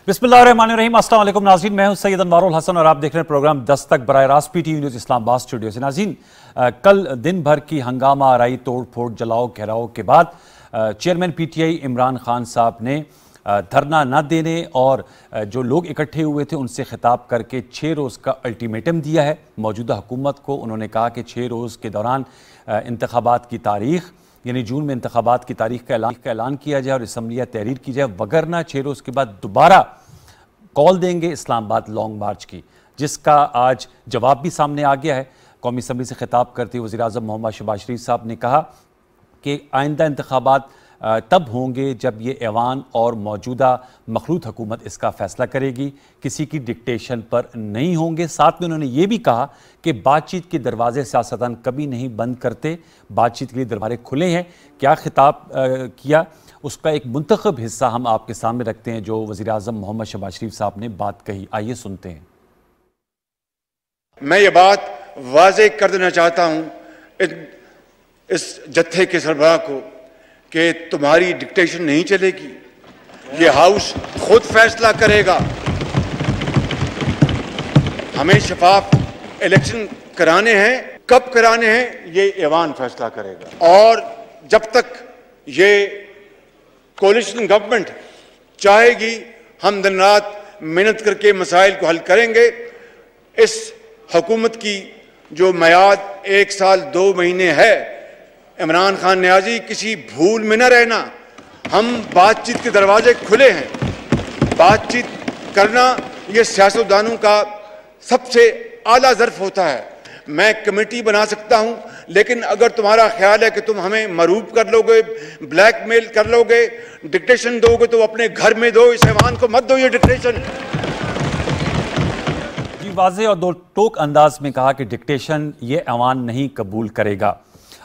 बिस्मिल्लाहिर्रहमानिर्रहीम। अस्सलाम वालेकुम नाज़रीन, मैं हूं सैयद अनवारुल हसन और आप देख रहे हैं प्रोग्राम दस्तक बराह रास्त पीटीवी न्यूज़ इस्लामाबाद स्टूडियो से। नाज़रीन, कल दिन भर की हंगामा आराई तोड़ फोड़ जलाओ घेराव के बाद चेयरमैन पीटीआई इमरान खान साहब ने धरना न देने और जो लोग इकट्ठे हुए थे उनसे खिताब करके 6 रोज़ का अल्टीमेटम दिया है मौजूदा हुकूमत को। उन्होंने कहा कि 6 रोज़ के दौरान इंतखाबात की तारीख यानी जून में इंतखाबात की तारीख का ऐलान किया जाए और असम्बलियाँ तहरीर की जाए, वगरना 6 रोज़ के बाद दोबारा कॉल देंगे इस्लामाबाद लॉन्ग मार्च की, जिसका आज जवाब भी सामने आ गया है। कौमी असम्बली से खिताब करते हुए वज़ीर-ए-आज़म मोहम्मद शहबाज शरीफ साहब ने कहा कि आइंदा इंतखाबात तब होंगे जब ये ऐवान और मौजूदा मखलूत हुकूमत इसका फ़ैसला करेगी, किसी की डिक्टेशन पर नहीं होंगे। साथ में उन्होंने ये भी कहा कि बातचीत के दरवाजे सियासतदान कभी नहीं बंद करते, बातचीत के लिए दरवाजे खुले हैं। क्या खिताब किया उसका एक मुंतखब हिस्सा हम आपके सामने रखते हैं जो वज़ीर-ए-आज़म मोहम्मद शहबाज शरीफ साहब ने बात कही। आइए सुनते हैं। मैं ये बात वाज़ेह कर देना चाहता हूँ इस जत्थे के सरबराह को कि तुम्हारी डिक्टेशन नहीं चलेगी, ये हाउस खुद फैसला करेगा। हमें शफाफ इलेक्शन कराने हैं, कब कराने हैं ये ऐवान फैसला करेगा। और जब तक ये कोलिशन गवर्नमेंट चाहेगी हम दिन रात मेहनत करके मसाइल को हल करेंगे। इस हुकूमत की जो मियाद 1 साल 2 महीने है, इमरान खान नियाजी किसी भूल में न रहना। हम बातचीत के दरवाजे खुले हैं। बातचीत करना ये सियासतदानों का सबसे आला ज़र्फ होता है। मैं कमेटी बना सकता हूं, लेकिन अगर तुम्हारा ख्याल है कि तुम हमें मरूब कर लोगे, ब्लैकमेल कर लोगे, डिक्टेशन दोगे तो अपने घर में दो, इस ऐवान को मत दो ये डिक्टेशन। जी, वाज़ेह और दो टोक अंदाज में कहा कि डिक्टेशन ये ऐवान नहीं कबूल करेगा।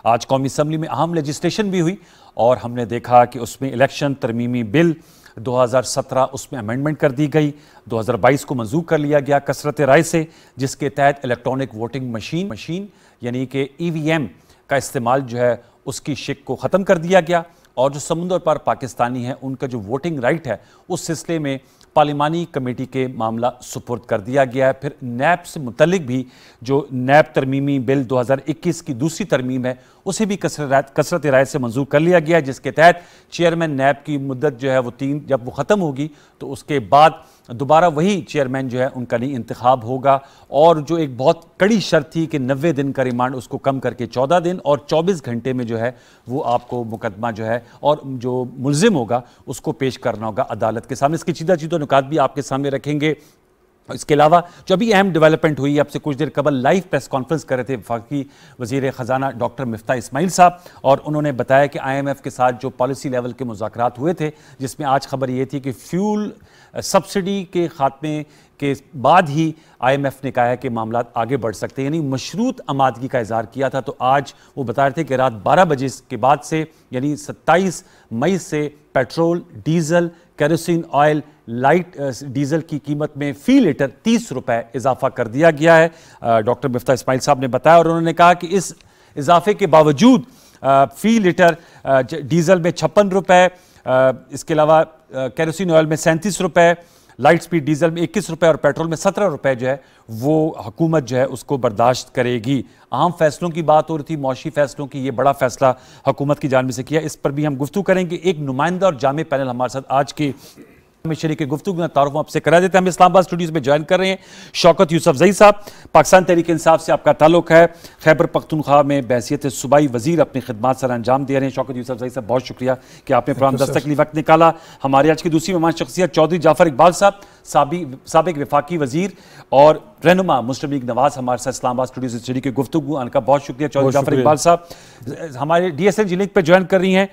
आज कौमी असम्बली में अहम लेजिस्लेशन भी हुई और हमने देखा कि उसमें इलेक्शन तरमीमी बिल 2017 उसमें अमेंडमेंट कर दी गई, 2022 को मंजूर कर लिया गया कसरत राय से, जिसके तहत इलेक्ट्रॉनिक वोटिंग मशीन यानी कि EVM का इस्तेमाल जो है उसकी शिक को ख़त्म कर दिया गया और जो समुंदर पर पाकिस्तानी हैं उनका जो वोटिंग राइट है उस सिलसिले में पार्लिमानी कमेटी के मामला सुपुर्द कर दिया गया है। फिर नैब से मुतल्लिक भी जो नैब तरमीमी बिल 2021 की दूसरी तरमीम है उसे भी कसरत राय से मंजूर कर लिया गया है, जिसके तहत चेयरमैन नैब की मुद्दत जो है वो 3 जब वो ख़त्म होगी तो उसके बाद दोबारा वही चेयरमैन जो है उनका नहीं इंतखाब होगा। और जो एक बहुत कड़ी शर्त थी कि 90 दिन का रिमांड उसको कम करके 14 दिन और 24 घंटे में जो है वो आपको मुकदमा जो है और जो मुल्जिम होगा उसको पेश करना होगा अदालत के सामने। इसकी चीज़ा चीज़ों नुकात भी आपके सामने रखेंगे। इसके अलावा जो अभी अहम डेवलपमेंट हुई, आपसे कुछ देर कबल लाइव प्रेस कॉन्फ्रेंस कर रहे थे वफाकी वज़ीर ख़जाना डॉक्टर मिफ्ता इस्माइल साहब और उन्होंने बताया कि IMF के साथ जो पॉलिसी लेवल के मुज़ाकरात हुए थे, जिसमें आज खबर ये थी कि फ्यूल सब्सिडी के खात्मे के बाद ही IMF ने कहा है कि मामला आगे बढ़ सकते हैं, यानी मशरूत आमादगी का इज़हार किया था। तो आज वो बता रहे थे कि रात 12 बजे के बाद से यानी 27 मई से petrol, diesel, kerosene oil, light diesel की कीमत में फ़ी लीटर 30 रुपये इजाफा कर दिया गया है। डॉक्टर मिफ्ता इस्माइल साहब ने बताया और उन्होंने कहा कि इस इजाफे के बावजूद फ़ी लीटर डीजल में 56 रुपये, इसके अलावा केरोसिन ऑयल में 37 रुपये, लाइट स्पीड डीजल में 21 रुपये और पेट्रोल में 17 रुपये जो है वो हुकूमत जो है उसको बर्दाश्त करेगी। अहम फैसलों की बात हो रही थी, मौशी फैसलों की, ये बड़ा फैसला हुकूमत की जानिब से किया, इस पर भी हम गुफ्तगू करेंगे। एक नुमाइंदा और जामे पैनल हमारे साथ आज के में शरीक गुफ्तगू में तारुफ आपसे करा देते हैं। हम इस्लामाबाद स्टूडियोज में ज्वाइन कर रहे हैं शौकत यूसुफजई साहब, पाकिस्तान तहरीक इंसाफ से आपका ताल्लुक है, खैबर पख्तूनख्वा में बहैसियत सूबाई वजीर अपनी खिदमात सर अंजाम दे रहे हैं। शौकत यूसुफजई साहब, बहुत शुक्रिया कि आपने प्रोग्राम दस्तक के लिए वक्त निकाला। हमारे आज की दूसरी मेहमान शख्सियत चौधरी जाफर इकबाल साहब, साबिक वफाकी वजीर और रहनुमा मुस्लिम लीग नवाज हमारे साथ इस्लामाबाद स्टूडियो से शरीक गुफ्तगू का बहुत शुक्रिया। चौधरी जाफर इकबाल साहब हमारे DSN लिंक पर ज्वाइन कर रही हैं,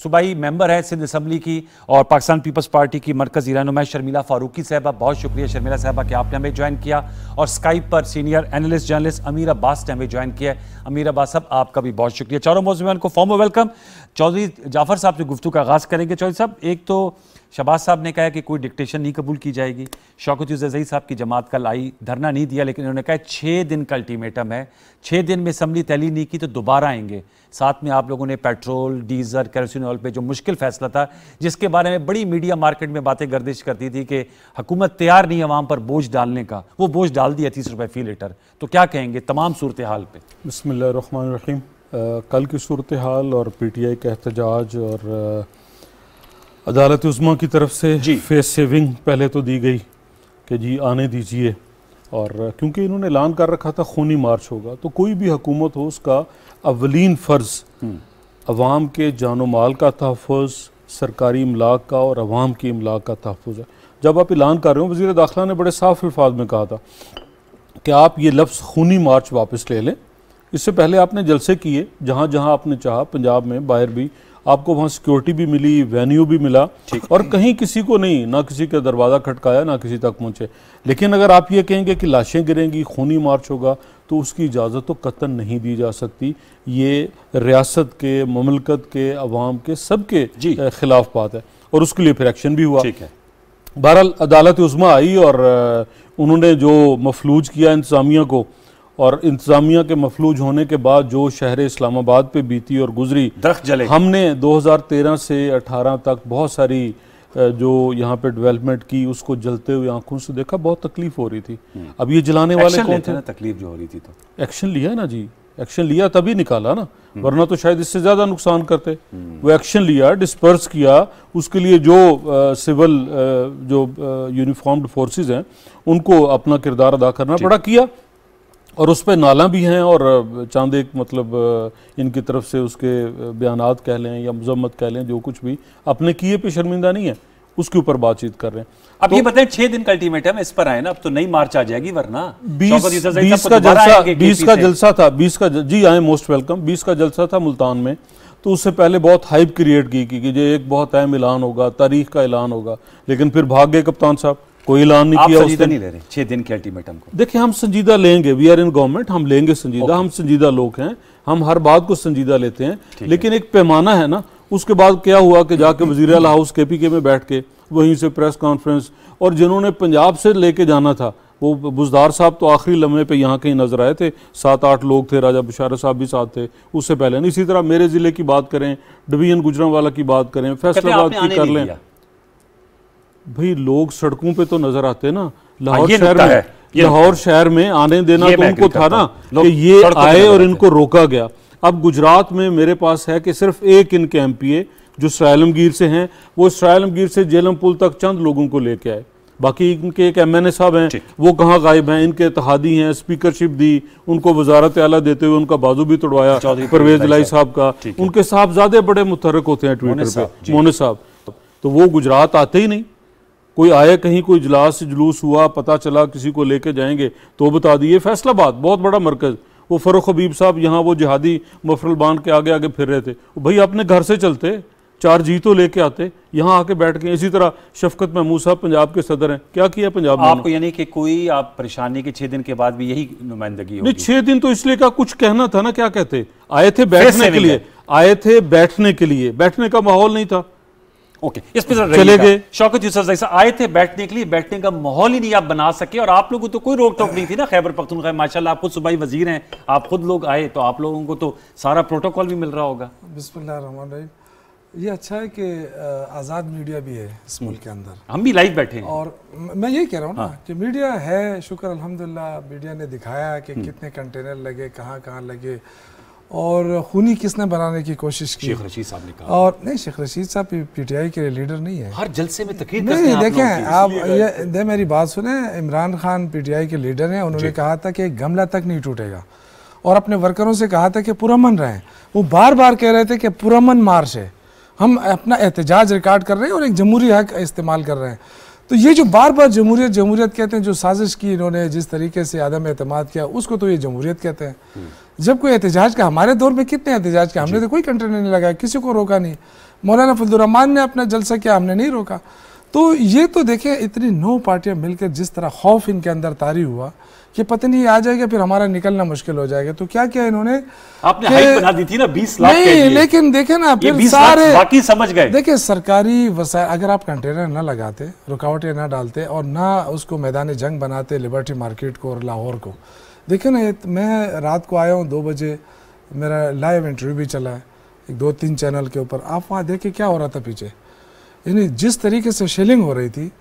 सूबाई मेंबर है सिंध असम्बली की और पाकिस्तान पीपल्स पार्टी की मरकज़ी रहनुमा शर्मिला फारूकी साहबा, बहुत शुक्रिया शर्मिला साहबा कि आपने हमें ज्वाइन किया। और स्काइप पर सीनियर एनालिस्ट जर्नलिस्ट अमीर अब्बास ने हमें ज्वाइन किया है। अमीर अब्बास साहब, आपका भी बहुत शुक्रिया। चारों मौजूद को फॉर्मल वेलकम। चौधरी जाफर साहब से गुफ्तगू का आगाज़ करेंगे। चौधरी साहब, एक तो शहबाज साहब ने कहा कि कोई डिक्टेशन नहीं कबूल की जाएगी। शौकत यूसुफ ज़ई साहब की जमात कल आई, धरना नहीं दिया, लेकिन उन्होंने कहा 6 दिन का अल्टीमेटम है, 6 दिन में असम्बली तैली नहीं की तो दोबारा आएंगे। साथ में आप लोगों ने पेट्रोल, डीजल, केरोसिन ऑयल पे जो मुश्किल फैसला था, जिसके बारे में बड़ी मीडिया मार्केट में बातें गर्दिश करती थी कि हुकूमत तैयार नहीं है अवाम पर बोझ डालने का, वो बोझ डाल दिया 30 रुपये फी लीटर। तो क्या कहेंगे तमाम सूरत हाल पे? बिस्मिल्लाहिर्रहमानिर्रहीम। कल की सूरत हाल और PTI का एहतजाज और अदालत उज़्मा की तरफ से फेस सेविंग पहले तो दी गई कि जी आने दीजिए, और क्योंकि इन्होंने ऐलान कर रखा था खूनी मार्च होगा, तो कोई भी हुकूमत हो उसका अवलीन फ़र्ज़ अवाम के जानो माल का तहफ़्फ़ुज़, सरकारी इमलाक का और अवाम की इमलाक का तहफ़्फ़ुज़ है। जब आप ऐलान कर रहे हो, वज़ीर दाखिला ने बड़े साफ अल्फाज में कहा था कि आप ये लफ्ज़ खूनी मार्च वापस ले लें। इससे पहले आपने जलसे किए जहाँ जहाँ आपने चाहा, पंजाब में बाहर भी आपको वहाँ सिक्योरिटी भी मिली, वेन्यू भी मिला, और कहीं किसी को नहीं, ना किसी का दरवाज़ा खटकाया, ना किसी तक पहुँचे। लेकिन अगर आप ये कहेंगे कि लाशें गिरेंगी, खूनी मार्च होगा, तो उसकी इजाज़त तो कतन नहीं दी जा सकती। ये रियासत के, ममलकत के, अवाम के, सब के खिलाफ बात है, और उसके लिए फिर एक्शन भी हुआ। बहरहाल अदालत उज़्मा आई और उन्होंने जो मफलूज किया इंतज़ामिया को, और इंतज़ामिया के मफलूज होने के बाद जो शहर इस्लामाबाद पे बीती और गुजरी, दरख्त जले। हमने 2013 से 18 तक बहुत सारी जो यहाँ पे डेवलपमेंट की, उसको जलते हुए आंखों से देखा, बहुत तकलीफ हो रही थी। अब ये जलाने वाले कौन थे? तकलीफ जो हो रही थी तो एक्शन लिया ना जी, एक्शन लिया तभी निकाला ना, वरना तो शायद इससे ज़्यादा नुकसान करते। वो एक्शन लिया, डिस्पर्स किया, उसके लिए जो सिविल जो यूनिफॉर्म्ड फोर्सेस हैं उनको अपना किरदार अदा करना पड़ा, किया। और उस पर नाला भी हैं, और चांद एक मतलब इनकी तरफ से उसके बयानात कह लें या मजम्मत कह लें, जो कुछ भी अपने किए पे शर्मिंदा नहीं है, उसके ऊपर बातचीत कर रहे हैं। अब तो ये बताएं, 6 दिन का अल्टीमेटम इस पर आए ना, अब तो नई मार्च आ जाएगी, वरना 20 का जलसा था, 20 का जी आए मोस्ट वेलकम। 20 का जलसा था मुल्तान में, तो उससे पहले बहुत हाइप क्रिएट की कि ये एक बहुत अहम ऐलान होगा, तारीख का ऐलान होगा, लेकिन फिर भाग गए कप्तान साहब, कोई ऐलान नहीं किया। संजीदा नहीं ले रहे 6 दिन के अल्टीमेटम को? देखिए, हम संजीदा लेंगे, वी आर इन गवर्नमेंट, हम लेंगे संजीदा, हम संजीदा लोग हैं, हम हर बात को संजीदा लेते हैं, लेकिन एक पैमाना है ना। उसके बाद क्या हुआ कि जाके वज़ीर आला हाउस KPK में बैठ के वहीं से प्रेस कॉन्फ्रेंस, और जिन्होंने पंजाब से लेके जाना था, वो बुज़दार साहब तो आखिरी लम्हे पे यहाँ कहीं नजर आए थे, 7-8 लोग थे, राजा बशारत साहब भी साथ थे उससे पहले। नहीं, इसी तरह मेरे ज़िले की बात करें, डिवीजन गुजरांवाला की बात करें, फैसलाबाद की कर लें, भाई लोग सड़कों पे तो नजर आते ना। लाहौर शहर में आने देना तो उनको था ना कि ये आए और इनको रोका गया। अब गुजरात में मेरे पास है कि सिर्फ एक इनके MPA जो सरायलमगीर से हैं, वो सरायलमगीर से जेलम पुल तक चंद लोगों को लेके आए। बाकी इनके एक MNA साहब हैं, वो कहाँ गायब हैं, इनके इत्तेहादी हैं, स्पीकरशिप दी, उनको वजारत आला देते हुए उनका बाजू भी तोड़वाया परवेज इलाही साहब का। उनके साहबजादे बड़े मुतहरक होते हैं ट्विटर पे, मोने साहब, तो वो गुजरात आते ही नहीं। कोई आए, कहीं कोई इजलास जुलूस हुआ, पता चला किसी को लेके जाएंगे तो बता दिए। फैसलाबाद बहुत बड़ा मरकज, वो फरूख हबीब साहब यहाँ वो जिहादी मफरल बांध के आगे आगे फिर रहे थे, भाई अपने घर से चलते 4 जी तो लेके आते, यहाँ आके बैठ गए। इसी तरह शफकत महमूद साहब पंजाब के सदर हैं, क्या किया पंजाब में आपको? यानी कि कोई आप परेशानी के 6 दिन के बाद भी यही नुमाइंदगी होगी? नहीं, 6 दिन तो इसलिए का कुछ कहना था ना, क्या कहते, आए थे बैठने के लिए, आए थे बैठने के लिए, बैठने का माहौल नहीं था। ओके, इस पे चले गए। शौकत यूसुफ ज़ई साहब आए थे बैठने के लिए, बैठने का माहौल ही नहीं आप बना सके, और आप लोगों को तो कोई रोक टोक नहीं थी ना। खैबर पख्तूनख्वा माशाल्लाह आप खुद सूबाई वजीर हैं, आप खुद लोग आए, तो आप लोगों को तो सारा प्रोटोकॉल भी मिल रहा होगा। बिस्मिल्लाहिर्रहमानिर्रहीम। ये अच्छा है कि आज़ाद मीडिया भी है इस मुल्क के अंदर, हम भी लाइव बैठे हैं, और मैं यही कह रहा हूँ ना कि मीडिया है, शुक्र अल्हम्दुलिल्लाह, मीडिया ने दिखाया कि कितने कंटेनर लगे, कहाँ कहाँ लगे, और खूनी किसने बनाने की कोशिश की। शेख रशीद साहब ने कहा, और नहीं, शेख रशीद साहब PTI के लीडर नहीं है, हर जलसे में तकरीर नहीं। देखें आप, ये मेरी बात सुने, इमरान खान PTI के लीडर हैं, उन्होंने कहा था कि गमला तक नहीं टूटेगा, और अपने वर्करों से कहा था कि पुरअमन रहें। वो बार बार कह रहे थे कि पुरअमन मार्च है, हम अपना एहतजाज रिकॉर्ड कर रहे हैं और एक जमहूरी हक इस्तेमाल कर रहे हैं। तो ये जो बार बार जमहूरियत जमहूरियत कहते हैं, जो साजिश की इन्होंने, जिस तरीके से आदम एतमाद किया, उसको तो ये जमहूरियत कहते हैं। जब कोई एहतजाज का, हमारे दौर में कितने एहतजाज किया, हमने तो कोई कंटेनर नहीं लगाया, किसी को रोका नहीं। मौलाना फजलुर रहमान ने अपना जलसा किया, हमने नहीं रोका। तो ये तो देखें इतनी 9 पार्टियां मिलकर जिस तरह खौफ इनके अंदर तारी हुआ कि पता नहीं आ जाएगा फिर हमारा निकलना मुश्किल हो जाएगा। तो क्या क्या इन्होंने आपने हाइक बना दी थी ना 20 लाख के नहीं, लिए। लेकिन देखे ना फिर 20 सारे लाख बाकी समझ गए। देखिए सरकारी वसाइल अगर आप कंटेनर ना लगाते, रुकावटें ना डालते और ना उसको मैदान जंग बनाते लिबर्टी मार्केट को और लाहौर को। देखिए ना मैं रात को आया हूँ 2 बजे, मेरा लाइव इंटरव्यू भी चला है 2-3 चैनल के ऊपर। आप वहाँ देखे क्या हो रहा था पीछे, यानी जिस तरीके से शेलिंग हो रही थी।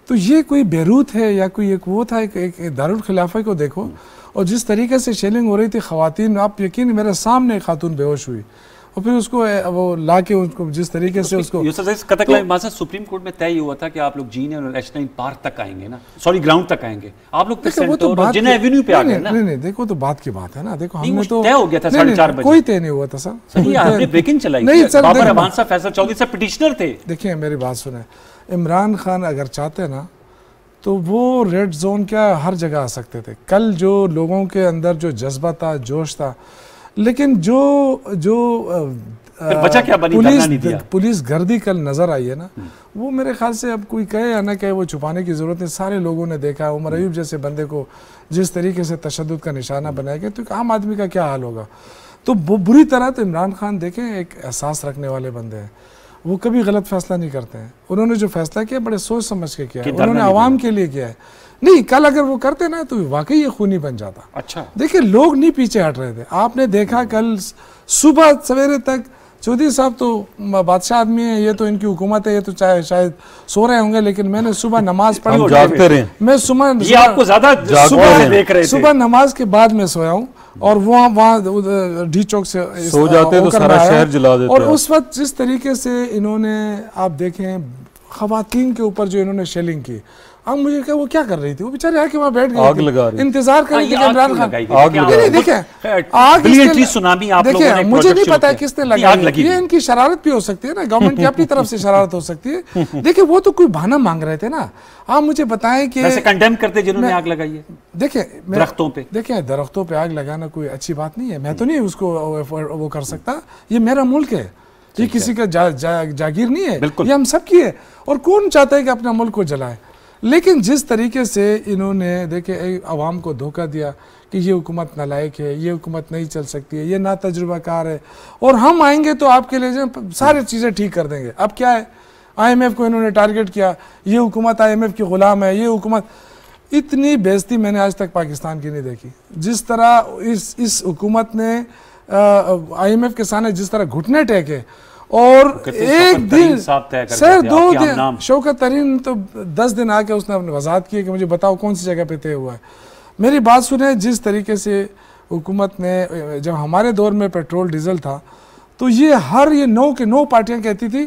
तो ये कोई बेरूत है या कोई एक वो था, एक दारुल खिलाफा को देखो और जिस तरीके से शेलिंग हो रही थी खवातीन, आप यकीन मेरे सामने एक खातून बेहोश हुई और फिर उसको वो ला के उनको जिस तरीके से उसको तो सुप्रीम कोर्ट में तय हुआ था कि आप लोग जीने और नेशनल पार्क तक आएंगे ना, सॉरी ग्राउंड तक आएंगे, आप लोग वो तो बात जिन्हें एवेन्यू पे आ गए ना। नहीं देखो तो बात की बात है ना। देखो हमने तो तय हो गया था 4:30 बजे, कोई तय नहीं हुआ था सर। सही आपने ब्रेकिंग चलाई नहीं सर, बाबर रहमान साहब फैसल चौधरी साहब पिटिशनर थे। देखिए मेरी बात सुने, इमरान खान अगर चाहते ना तो वो रेड जोन क्या हर जगह आ सकते थे। कल जो लोगों के अंदर जो जज्बा था, जोश था, लेकिन जो बचा क्या बनी पुलिस गर्दी कल नजर आई है ना, वो मेरे ख्याल से अब कोई कहे या ना कहे वो छुपाने की जरूरत है। सारे लोगों ने देखा उमर अयूब जैसे बंदे को जिस तरीके से तशद्दुद का निशाना बनाया गया, तो आम आदमी का क्या हाल होगा। तो बुरी तरह तो इमरान खान देखें एक एहसास रखने वाले बंदे हैं, वो कभी गलत फैसला नहीं करते हैं। उन्होंने जो फैसला किया बड़े सोच समझ के किया है, उन्होंने आवाम के लिए किया है। नहीं कल अगर वो करते ना तो वाकई ये खूनी बन जाता। अच्छा देखिए लोग नहीं पीछे हट रहे थे। आपने देखा कल सुबह सवेरे तक चौधरी साहब तो बादशाह आदमी है, ये तो इनकी हुकूमत है, ये तो चाहे शायद सो रहे होंगे, लेकिन मैंने सुबह नमाज पढ़ी, जागते रहे। मैं सुबह आपको ज्यादा देख रहे थे। सुबह नमाज के बाद मैं सोया हूँ और वहाँ डी चौक से सो जाते तो सारा शहर जला देते। और उस वक्त जिस तरीके से इन्होंने आप देखें खवातीन के ऊपर जो इन्होंने शेलिंग की, अब मुझे क्या वो क्या कर रही थी, वो बेचारे आके वहाँ बैठ गए, आग लगा रही, इंतजार कर रही थी इमरान खान। आग लगा देखे आग सुनामी, देखिए मुझे नहीं पता किसने लगाई, ये इनकी शरारत भी हो सकती है ना, गवर्नमेंट की अपनी तरफ से शरारत हो सकती है। देखिए वो तो कोई बहाना मांग रहे थे ना। आप मुझे बताएं कि वैसे कंडेम करते जिन्होंने आग लगाई है। देखिए दरख्तों पे, देखिए दरख्तों पे आग लगाना कोई अच्छी बात नहीं है, मैं तो नहीं उसको वो कर सकता। ये मेरा मुल्क है, ये किसी का जागीर नहीं है, ये हम सब की है। और कौन चाहता है कि अपना मुल्क को जलाए। लेकिन जिस तरीके से इन्होंने देखे आवाम को धोखा दिया कि ये हुकूमत नालायक है, ये हुकूमत नहीं चल सकती है, ये ना तजुर्बाकार है और हम आएंगे तो आपके लिए सारी चीज़ें ठीक कर देंगे। अब क्या है, IMF को इन्होंने टारगेट किया, ये हुकूमत IMF की गुलाम है, ये हुकूमत। इतनी बेइज्जती मैंने आज तक पाकिस्तान की नहीं देखी। जिस तरह इस हुकूमत ने IMF के सामने जिस तरह घुटने टेके और एक दिन सर 2 दिन शौकत तरीन तो 10 दिन आके उसने अपने वजाहत की कि मुझे बताओ कौन सी जगह पे तय हुआ है। मेरी बात सुने, जिस तरीके से हुकूमत ने जब हमारे दौर में पेट्रोल डीजल था तो ये 9 के 9 पार्टियां कहती थी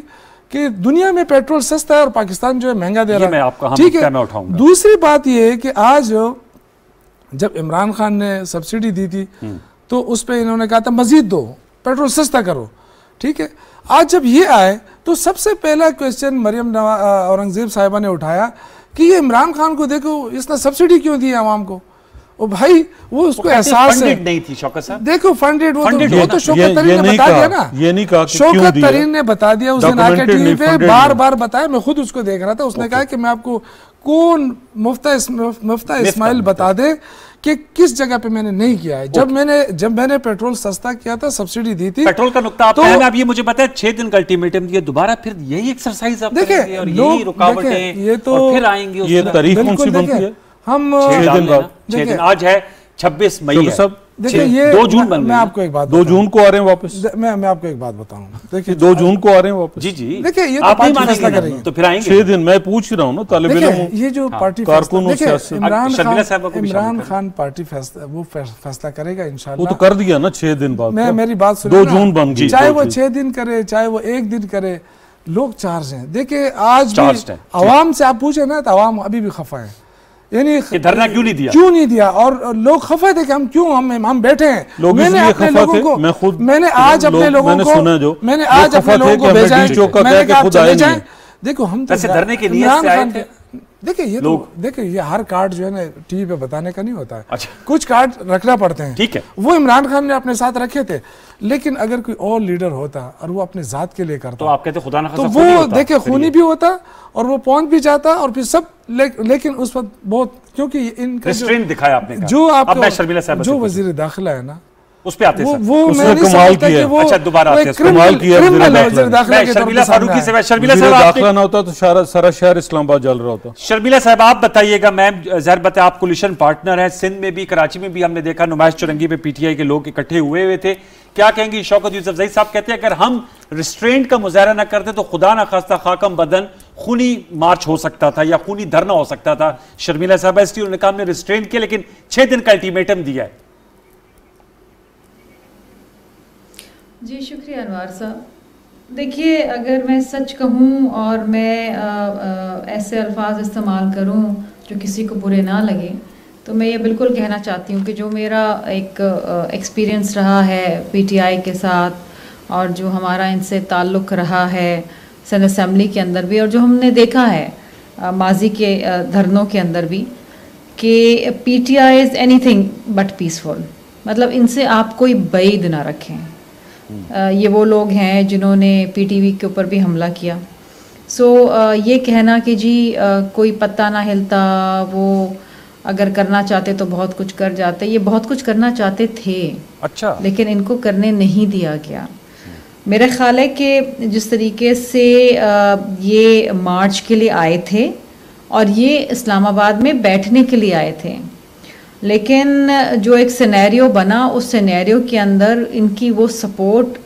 कि दुनिया में पेट्रोल सस्ता है और पाकिस्तान जो है महंगा दे रहा है। ठीक है, दूसरी बात ये है कि आज जब इमरान खान ने सब्सिडी दी थी तो उस पर इन्होंने कहा था मजीद दो, पेट्रोल सस्ता करो। ठीक है, आज जब ये आए तो सबसे पहला क्वेश्चन मरियम औरंगजेब साहिबा ने उठाया कि ये इमरान खान को देखो, इसने सब्सिडी क्यों दी आवाम को। ओ भाई वो उसको एहसास है नहीं थी शौकत साहब। देखो फंडेड वो तो शौकत तरीन ने बता दिया ना, ये नहीं कहा शौकत तरीन ने बता दिया उस दिन आके टीवी पे बार बताया, मैं खुद उसको देख रहा था। उसने कहा कि मैं आपको कौन मुफ्ता इस्माइल बता दे कि किस जगह पे मैंने नहीं किया है। जब मैंने पेट्रोल सस्ता किया था, सब्सिडी दी थी, पेट्रोल का नुकता तो आप ये मुझे बताया 6 दिन का अल्टीमेटम दिया, दोबारा फिर यही एक्सरसाइज आप करेंगे और यही रुकावटें, ये तो फिर आएंगे। ये तारीख कौन सी बनती है? हम 6 दिन बाद, 6 दिन आज है 26 मई है। देखिए ये 2 जून बन मैं आपको एक बात 2 जून को आ रहे हैं वापस। मैं आपको एक बात बताऊं, देखिए 2 जून को आ रहे हैं वापस। जी जी, देखिए ये आप पार्टी फैसला करेंगे तो फिर आएंगे 6 दिन। मैं पूछ रहा हूं ना, तालिब इल्म ये जो पार्टी कारकुन इमरान खान पार्टी फैसला वो फैसला करेगा इंशाल्लाह। वो तो कर दिया ना 6 दिन बाद। मैं मेरी बात सुनिए, 2 जून बन गई। चाहे वो 6 दिन करे, चाहे वो 1 दिन करे, लोग चार्ज हैं। देखिए आज भी आवाम से आप पूछे ना तो आवाम अभी भी खफा है, यानी धरना क्यों नहीं दिया और लोग खफा थे कि हम क्यों हम बैठे हैं। मैंने अपने लोगों को मैंने आज अपने लोगों को भेजा है, मैंने कहा चले जाएं। देखो हम तो धरने के नियत से आए थे। देखिए ये तो देखिए ये हर कार्ड जो है ना टीवी पे बताने का नहीं होता है। अच्छा। कुछ कार्ड रखना पड़ते हैं, ठीक है। वो इमरान खान ने अपने साथ रखे थे, लेकिन अगर कोई और लीडर होता और वो अपने जात के लिए करता तो आप कहते खुदा ना तो वो देखिए खूनी भी होता और वो पहुंच भी जाता और फिर सब लेकिन उस वक्त बहुत, क्योंकि इनका रिस्ट्रेंट दिखाया आपने जो आप जो वजीर दाखिला है ना उस पे आते हैं वो उसने मैं नहीं कमाल समझता किया। कि वो अच्छा, दोबारा आते हैं। कमाल किया वज़ीर दाखिला के तौर शर्मिला पे सामने फारूकी से आया। शर्मिला वज़ीर साहब दाखिला ना होता तो सारा शहर इस्लामाबाद जल रहा होता। शर्मिला साहब आप बताइएगा, मैम जहर बत आप कोलिशन पार्टनर हैं, सिंध में भी कराची में भी हमने देखा नुमाइश चौरंगी पे पीटीआई के लोग इकट्ठे हुए थे, क्या कहेंगी? शौकत यूसुफजई साहब कहते हैं अगर हम रिस्ट्रेंट का मुजाहरा न करते तो खुदा न खास्ता खाकम बदन खूनी मार्च हो सकता था या खूनी धरना हो सकता था। शर्मिला साहब इसलिए उन्होंने कहा हमने रिस्ट्रेंट किया लेकिन 6 दिन का अल्टीमेटम दिया है। जी शुक्रिया अनवार साहब। देखिए अगर मैं सच कहूँ और मैं ऐसे अल्फाज इस्तेमाल करूँ जो किसी को बुरे ना लगे, तो मैं ये बिल्कुल कहना चाहती हूँ कि जो मेरा एक एक्सपीरियंस रहा है पीटीआई के साथ और जो हमारा इनसे ताल्लुक़ रहा है सेनेट असेंबली के अंदर भी और जो हमने देखा है माजी के धरनों के अंदर भी कि PTI is anything but peaceful. मतलब इनसे आप कोई बैद ना रखें। ये वो लोग हैं जिन्होंने पीटीवी के ऊपर भी हमला किया। ये कहना कि जी कोई पत्ता ना हिलता, वो अगर करना चाहते तो बहुत कुछ कर जाते, ये बहुत कुछ करना चाहते थे। अच्छा। लेकिन इनको करने नहीं दिया गया। मेरा ख्याल है कि जिस तरीके से ये मार्च के लिए आए थे और ये इस्लामाबाद में बैठने के लिए आए थे, लेकिन जो एक सिनेरियो बना उस सिनेरियो के अंदर इनकी वो सपोर्ट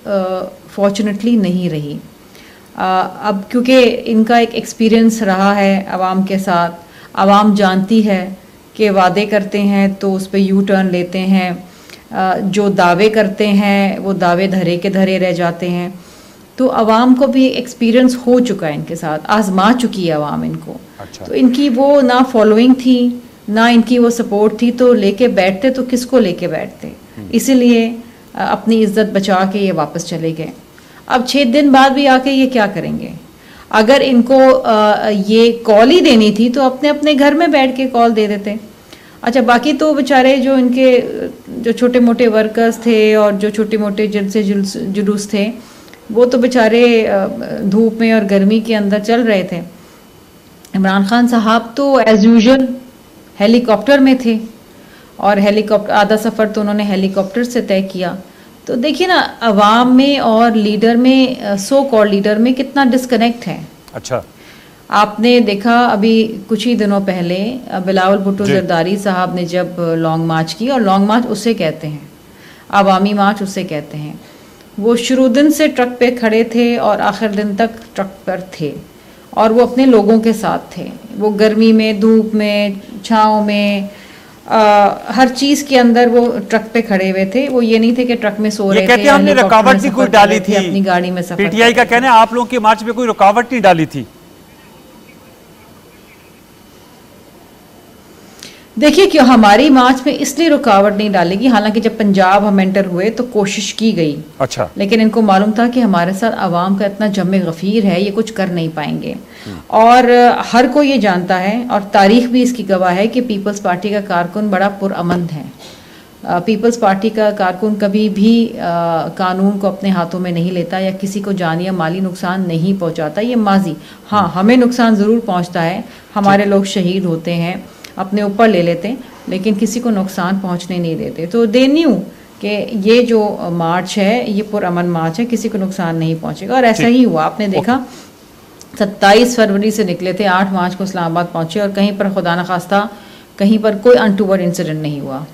फॉर्चुनेटली नहीं रही। अब क्योंकि इनका एक एक्सपीरियंस रहा है आवाम के साथ, आवाम जानती है कि वादे करते हैं तो उस पर यू टर्न लेते हैं, जो दावे करते हैं वो दावे धरे के धरे रह जाते हैं। तो आवाम को भी एक्सपीरियंस हो चुका है इनके साथ, आजमा चुकी है आवाम इनको। अच्छा। तो इनकी वो ना फॉलोइंग थी ना इनकी वो सपोर्ट थी, तो लेके बैठते तो किसको लेके बैठते, इसीलिए अपनी इज्जत बचा के ये वापस चले गए। अब 6 दिन बाद भी आके ये क्या करेंगे? अगर इनको ये कॉल ही देनी थी तो अपने अपने घर में बैठ के कॉल दे देते। अच्छा, बाकी तो बेचारे जो इनके जो छोटे मोटे वर्कर्स थे और जो छोटे मोटे जिनसे जुलूस थे, वो तो बेचारे धूप में और गर्मी के अंदर चल रहे थे। इमरान खान साहब तो एज़ यूजुअल हेलीकॉप्टर में थे और हेलीकॉप्टर आधा सफ़र तो उन्होंने हेलीकॉप्टर से तय किया। तो देखिए ना, अवाम में और लीडर में, सो कॉल्ड लीडर में कितना डिस्कनेक्ट है। अच्छा, आपने देखा अभी कुछ ही दिनों पहले बिलावल भुट्टो जरदारी साहब ने जब लॉन्ग मार्च की, और लॉन्ग मार्च उसे कहते हैं, अवामी मार्च उसे कहते हैं, वो शुरू दिन से ट्रक पे खड़े थे और आखिर दिन तक ट्रक पर थे और वो अपने लोगों के साथ थे। वो गर्मी में, धूप में, छाँव में, हर चीज के अंदर वो ट्रक पे खड़े हुए थे। वो ये नहीं थे कि ट्रक में सो रहे थे। कहते हैं हमने रुकावट नहीं कोई डाली थी अपनी गाड़ी में सफर। पीटीआई का कहना है आप लोगों के मार्च में कोई रुकावट नहीं डाली थी। देखिए कि हमारी मार्च में इसलिए रुकावट नहीं डालेगी, हालांकि जब पंजाब हम एंटर हुए तो कोशिश की गई। अच्छा। लेकिन इनको मालूम था कि हमारे साथ आवाम का इतना जमे गफीर है, ये कुछ कर नहीं पाएंगे। और हर कोई ये जानता है और तारीख भी इसकी गवाह है कि पीपल्स पार्टी का कारकुन बड़ा पुरअमन है। पीपल्स पार्टी का कारकुन कभी भी कानून को अपने हाथों में नहीं लेता या किसी को जानी या माली नुकसान नहीं पहुंचाता। ये माजी, हाँ हमें नुकसान ज़रूर पहुंचता है, हमारे लोग शहीद होते हैं, अपने ऊपर ले लेते हैं, लेकिन किसी को नुकसान पहुंचने नहीं देते। तो दे न्यू कि ये जो मार्च है ये पुरअमन मार्च है, किसी को नुकसान नहीं पहुंचेगा। और ऐसा ही हुआ, आपने देखा 27 फरवरी से निकले थे, 8 मार्च को इस्लामाबाद पहुंचे और कहीं पर खुदा न खास्ता कहीं पर कोई अनटूवर्ड इंसिडेंट नहीं हुआ।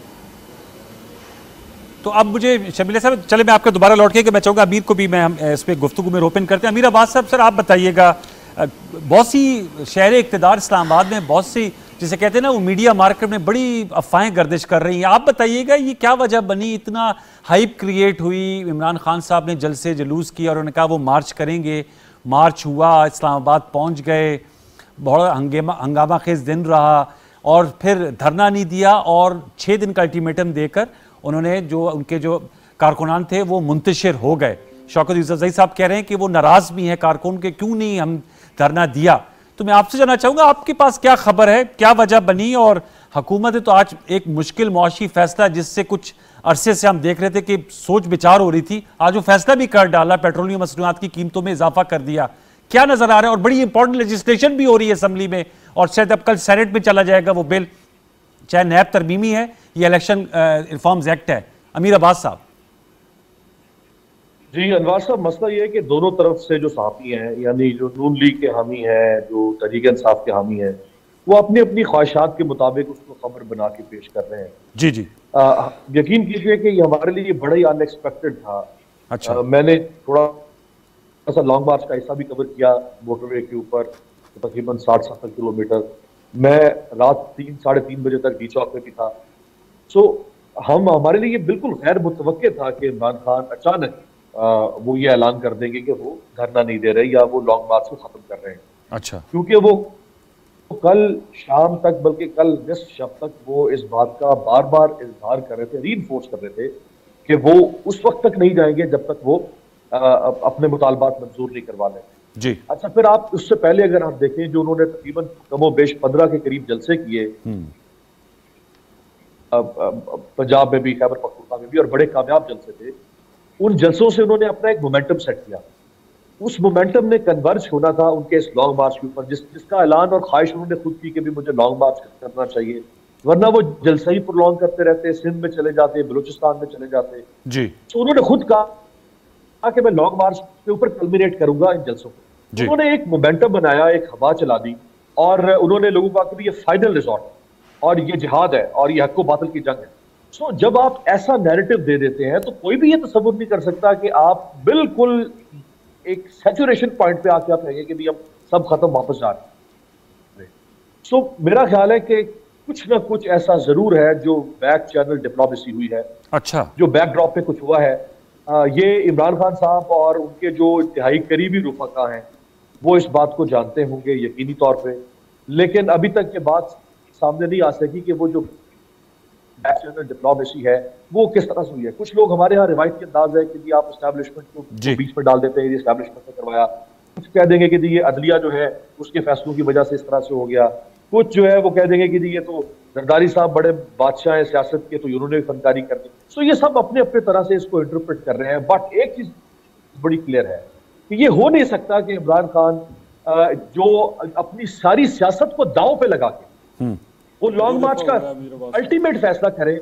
तो अब मुझे शर्मिला साहब, चले मैं आपका दोबारा लौट के मैं चाहूँगा अमीर को भी मैं हम इस पर गुफ्तगू में रोपन करते हैं। अमीर अब्बास साहब, सर आप बताइएगा, बहुत सी शहर इक़्तिदार इस्लामाबाद में बहुत सी जिसे कहते हैं ना वो मीडिया मार्केट में बड़ी अफवाहें गर्दिश कर रही हैं, आप बताइएगा ये क्या वजह बनी, इतना हाइप क्रिएट हुई? इमरान खान साहब ने जलसे जुलूस किया और उन्होंने कहा वो मार्च करेंगे, मार्च हुआ, इस्लामाबाद पहुंच गए, बहुत हंगामा खेज दिन रहा और फिर धरना नहीं दिया और 6 दिन का अल्टीमेटम देकर उन्होंने जो उनके जो कारकुनान थे वो मुंतशिर हो गए। शौकत यूसुफजई साहब कह रहे हैं कि वो नाराज़ भी हैं कारकुन के, क्यों नहीं हम धरना दिया। तो मैं आपसे जानना चाहूंगा, आपके पास क्या खबर है, क्या वजह बनी? और हुकूमत तो आज एक मुश्किल मुआशी फैसला, जिससे कुछ अरसे से हम देख रहे थे कि सोच विचार हो रही थी, आज वो फैसला भी कर डाला, पेट्रोलियम मसनूआत की कीमतों में इजाफा कर दिया। क्या नजर आ रहा है? और बड़ी इंपॉर्टेंट लेजिस्लेशन भी हो रही है असेंबली में, और शायद अब कल सेनेट में चला जाएगा वो बिल, चाहे नैब तरमीमी है या इलेक्शन रिफॉर्म्स एक्ट है। अमीर अब्बास साहब। जी अनवार साहब, मसला ये है कि दोनों तरफ से जो सहाफ़ी हैं, यानी जो नून लीग के हामी हैं, जो तहरीक इंसाफ के हामी हैं, वो अपनी अपनी ख्वाहिशात के मुताबिक उसको खबर बना के पेश कर रहे हैं। जी जी, यकीन कीजिए कि ये हमारे लिए बड़ा ही अनएक्सपेक्टेड था। अच्छा। मैंने थोड़ा सा लॉन्ग मार्च का हिस्सा भी कवर किया मोटरवे के ऊपर, तकरीबन 60-70 किलोमीटर। मैं रात 3-3:30 बजे तक डी चौक में भी था। सो हमारे लिए बिल्कुल गैर मुतवक्के था कि इमरान खान अचानक वो ये ऐलान कर देंगे कि वो धरना नहीं दे रहे या वो लॉन्ग मार्च को खत्म कर रहे हैं। अच्छा। क्योंकि वो कल शाम तक, बल्कि कल निस्फ शब तक वो इस बात का बार बार इजहार कर रहे थे, रीइंफोर्स कर रहे थे कि वो उस वक्त तक नहीं जाएंगे जब तक वो अपने मुतालबात मंजूर नहीं करवा लें। जी। अच्छा, फिर आप उससे पहले अगर आप देखें, जो उन्होंने तकरीबन कमोबेश 15 के करीब जलसे किए पंजाब में भी, खैबर पख्तूनख्वा में भी, और बड़े कामयाब जलसे थे। उन जलसों से उन्होंने अपना एक मोमेंटम सेट किया। उस मोमेंटम ने कन्वर्ज होना था उनके इस लॉन्ग मार्च के ऊपर, जिसका ऐलान और ख्वाहिश उन्होंने खुद की कि भी मुझे लॉन्ग मार्च करना चाहिए, वरना वो जलसा ही प्रोलॉन्ग करते रहते, सिंध में चले जाते, बलूचिस्तान में चले जाते। जी। तो उन्होंने खुद कहा कि मैं लॉन्ग मार्च के ऊपर कल्मिनेट करूंगा इन जलसों को। उन्होंने एक मोमेंटम बनाया, एक हवा चला दी, और उन्होंने लोगों को कहा कि ये फाइनल रिजॉर्ट और ये जिहाद है और ये हक्को बातिल की जंग है। सो जब आप ऐसा नैरेटिव दे देते हैं तो कोई भी ये तसव्वुर नहीं कर सकता कि आप बिल्कुल एक सैचुरेशन पॉइंट पे आके आप कहेंगे कि भी हम सब खत्म, वापस जा रहे हैं। सो मेरा ख्याल है कि कुछ ना कुछ ऐसा जरूर है जो बैक चैनल डिप्लोमेसी हुई है। अच्छा। जो बैकड्रॉप पे कुछ हुआ है। ये इमरान खान साहब और उनके जो इंतहाई करीबी रुफका हैं वो इस बात को जानते होंगे यकीनी तौर पे, लेकिन अभी तक ये बात सामने नहीं आ सकी कि वो जो बैक चैनल डिप्लोमेसी है वो किस तरह से हुई है। कुछ लोग हमारे यहाँ रिवायती अंदाज है कि आप एस्टैब्लिशमेंट को बीच में डाल देते हैं, ये एस्टैब्लिशमेंट ने करवाया। कुछ कह देंगे कि ये अदलिया जो है उसके फैसलों की वजह से इस तरह से हो गया। कुछ जो है वो कह देंगे कि ये तो जरदारी साहब बड़े बादशाह हैं सियासत के, तो इन्होंने भी फनकारी कर दी। सो ये सब अपने अपने तरह से इसको इंटरप्रेट कर रहे हैं। बट एक चीज बड़ी क्लियर है कि ये हो नहीं सकता कि इमरान खान जो अपनी सारी सियासत को दांव पे लगा के वो लॉन्ग मार्च का अल्टीमेट फैसला करे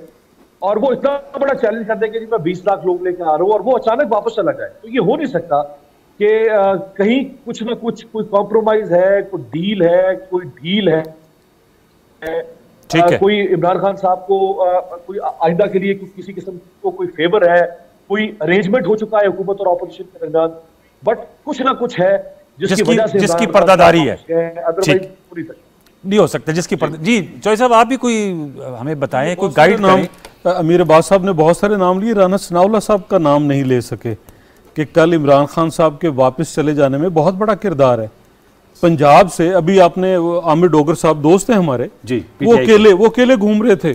और वो इतना बड़ा चैलेंज कर दे कि मैं 20 लाख लोग लेकर आ रहा हूं और वो अचानक वापस चला जाए। तो ये हो नहीं सकता कि कहीं कुछ ना कुछ कोई कॉम्प्रोमाइज है, कोई डील है, कोई ढील है, कोई इमरान खान साहब को कोई आइंदा के लिए किसी किस्म को कोई फेवर है, कोई अरेंजमेंट हो चुका है हुकूमत और ऑपोजिशन के दरमियान, बट कुछ ना कुछ है जिसकी पर्दादारी है, अदरवाइज पूरी नहीं हो सकता जिसकी जी। चौधरी साहब आप भी कोई हमें बताएं, कोई गाइड नाम। अमीर अब्बास साहब ने बहुत सारे नाम लिए, राना सनाउल्लाह साहब का नाम नहीं ले सके कि कल इमरान खान साहब के वापस चले जाने में बहुत बड़ा किरदार है। पंजाब से अभी आपने आमिर डोगर साहब दोस्त हैं हमारे जी, वो अकेले घूम रहे थे।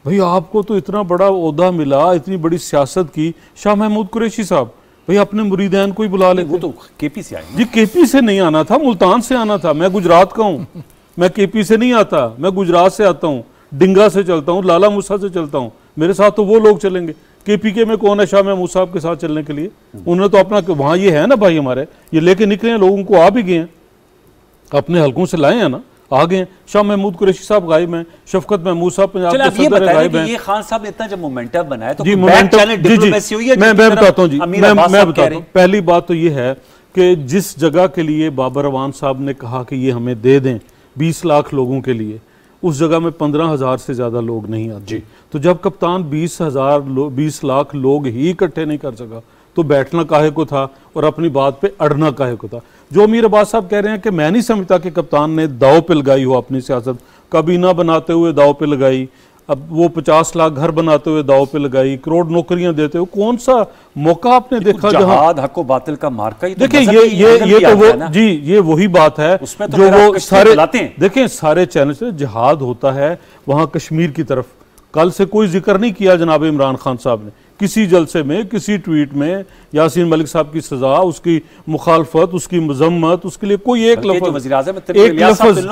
भाई आपको तो इतना बड़ा ओहदा मिला, इतनी बड़ी सियासत की। शाह महमूद कुरैशी साहब, भाई अपने मुरीदैन कोई बुला ले। वो तो केपी से आए जी, केपी से नहीं आना था, मुल्तान से आना था। मैं गुजरात का हूँ, मैं केपी से नहीं आता, मैं गुजरात से आता हूँ, डिंगा से चलता हूँ, लाला मूसा से चलता हूँ। मेरे साथ तो वो लोग चलेंगे। केपीके में कौन है शाह महमूद साहब के साथ चलने के लिए? उन्होंने तो अपना वहाँ ये है ना भाई हमारे, ये लेके निकले हैं, लोगों को आ भी गए हैं, अपने हलकों से लाए हैं ना, आ गए हैं। शाह महमूद कुरैशी साहब गायब हैं, शफकत महमूद साहब पंजाब के सदर गायब हैं। ये खान साहब ने इतना जब मोमेंटम बनाया तो जी, मोमेंटम मैं बताता हूँ जी, मैं बताता हूँ। पहली बात तो ये है कि जिस जगह के लिए बाबर अवान साहब ने कहा कि ये हमें दे दें 20 लाख लोगों के लिए, उस जगह में 15,000 से ज्यादा लोग नहीं आते। तो जब कप्तान 20 लाख लोग ही इकट्ठे नहीं कर सका तो बैठना काहे को था और अपनी बात पे अड़ना काहे को था। जो अमीर अब्बास साहब कह रहे हैं कि मैं नहीं समझता कि कप्तान ने दाव पे लगाई हो अपनी सियासत, काबीना बनाते हुए दाव पे लगाई, अब वो 50 लाख घर बनाते हुए दाव पे लगाई, करोड़ नौकरियां देते हुए, कौन सा मौका आपने देखा जहां हक बातिल का मार्का ही? देखिए ये तो वो जी, ये वही बात है जो वो सारे देखें, सारे चैनल से जिहाद होता है वहां कश्मीर की तरफ। कल से कोई जिक्र नहीं किया जनाब इमरान खान साहब ने किसी जलसे में, किसी ट्वीट में यासीन मलिक साहब की सजा, उसकी मुखालफत, उसकी मजम्मत, उसके लिए कोई एक लफ्ज़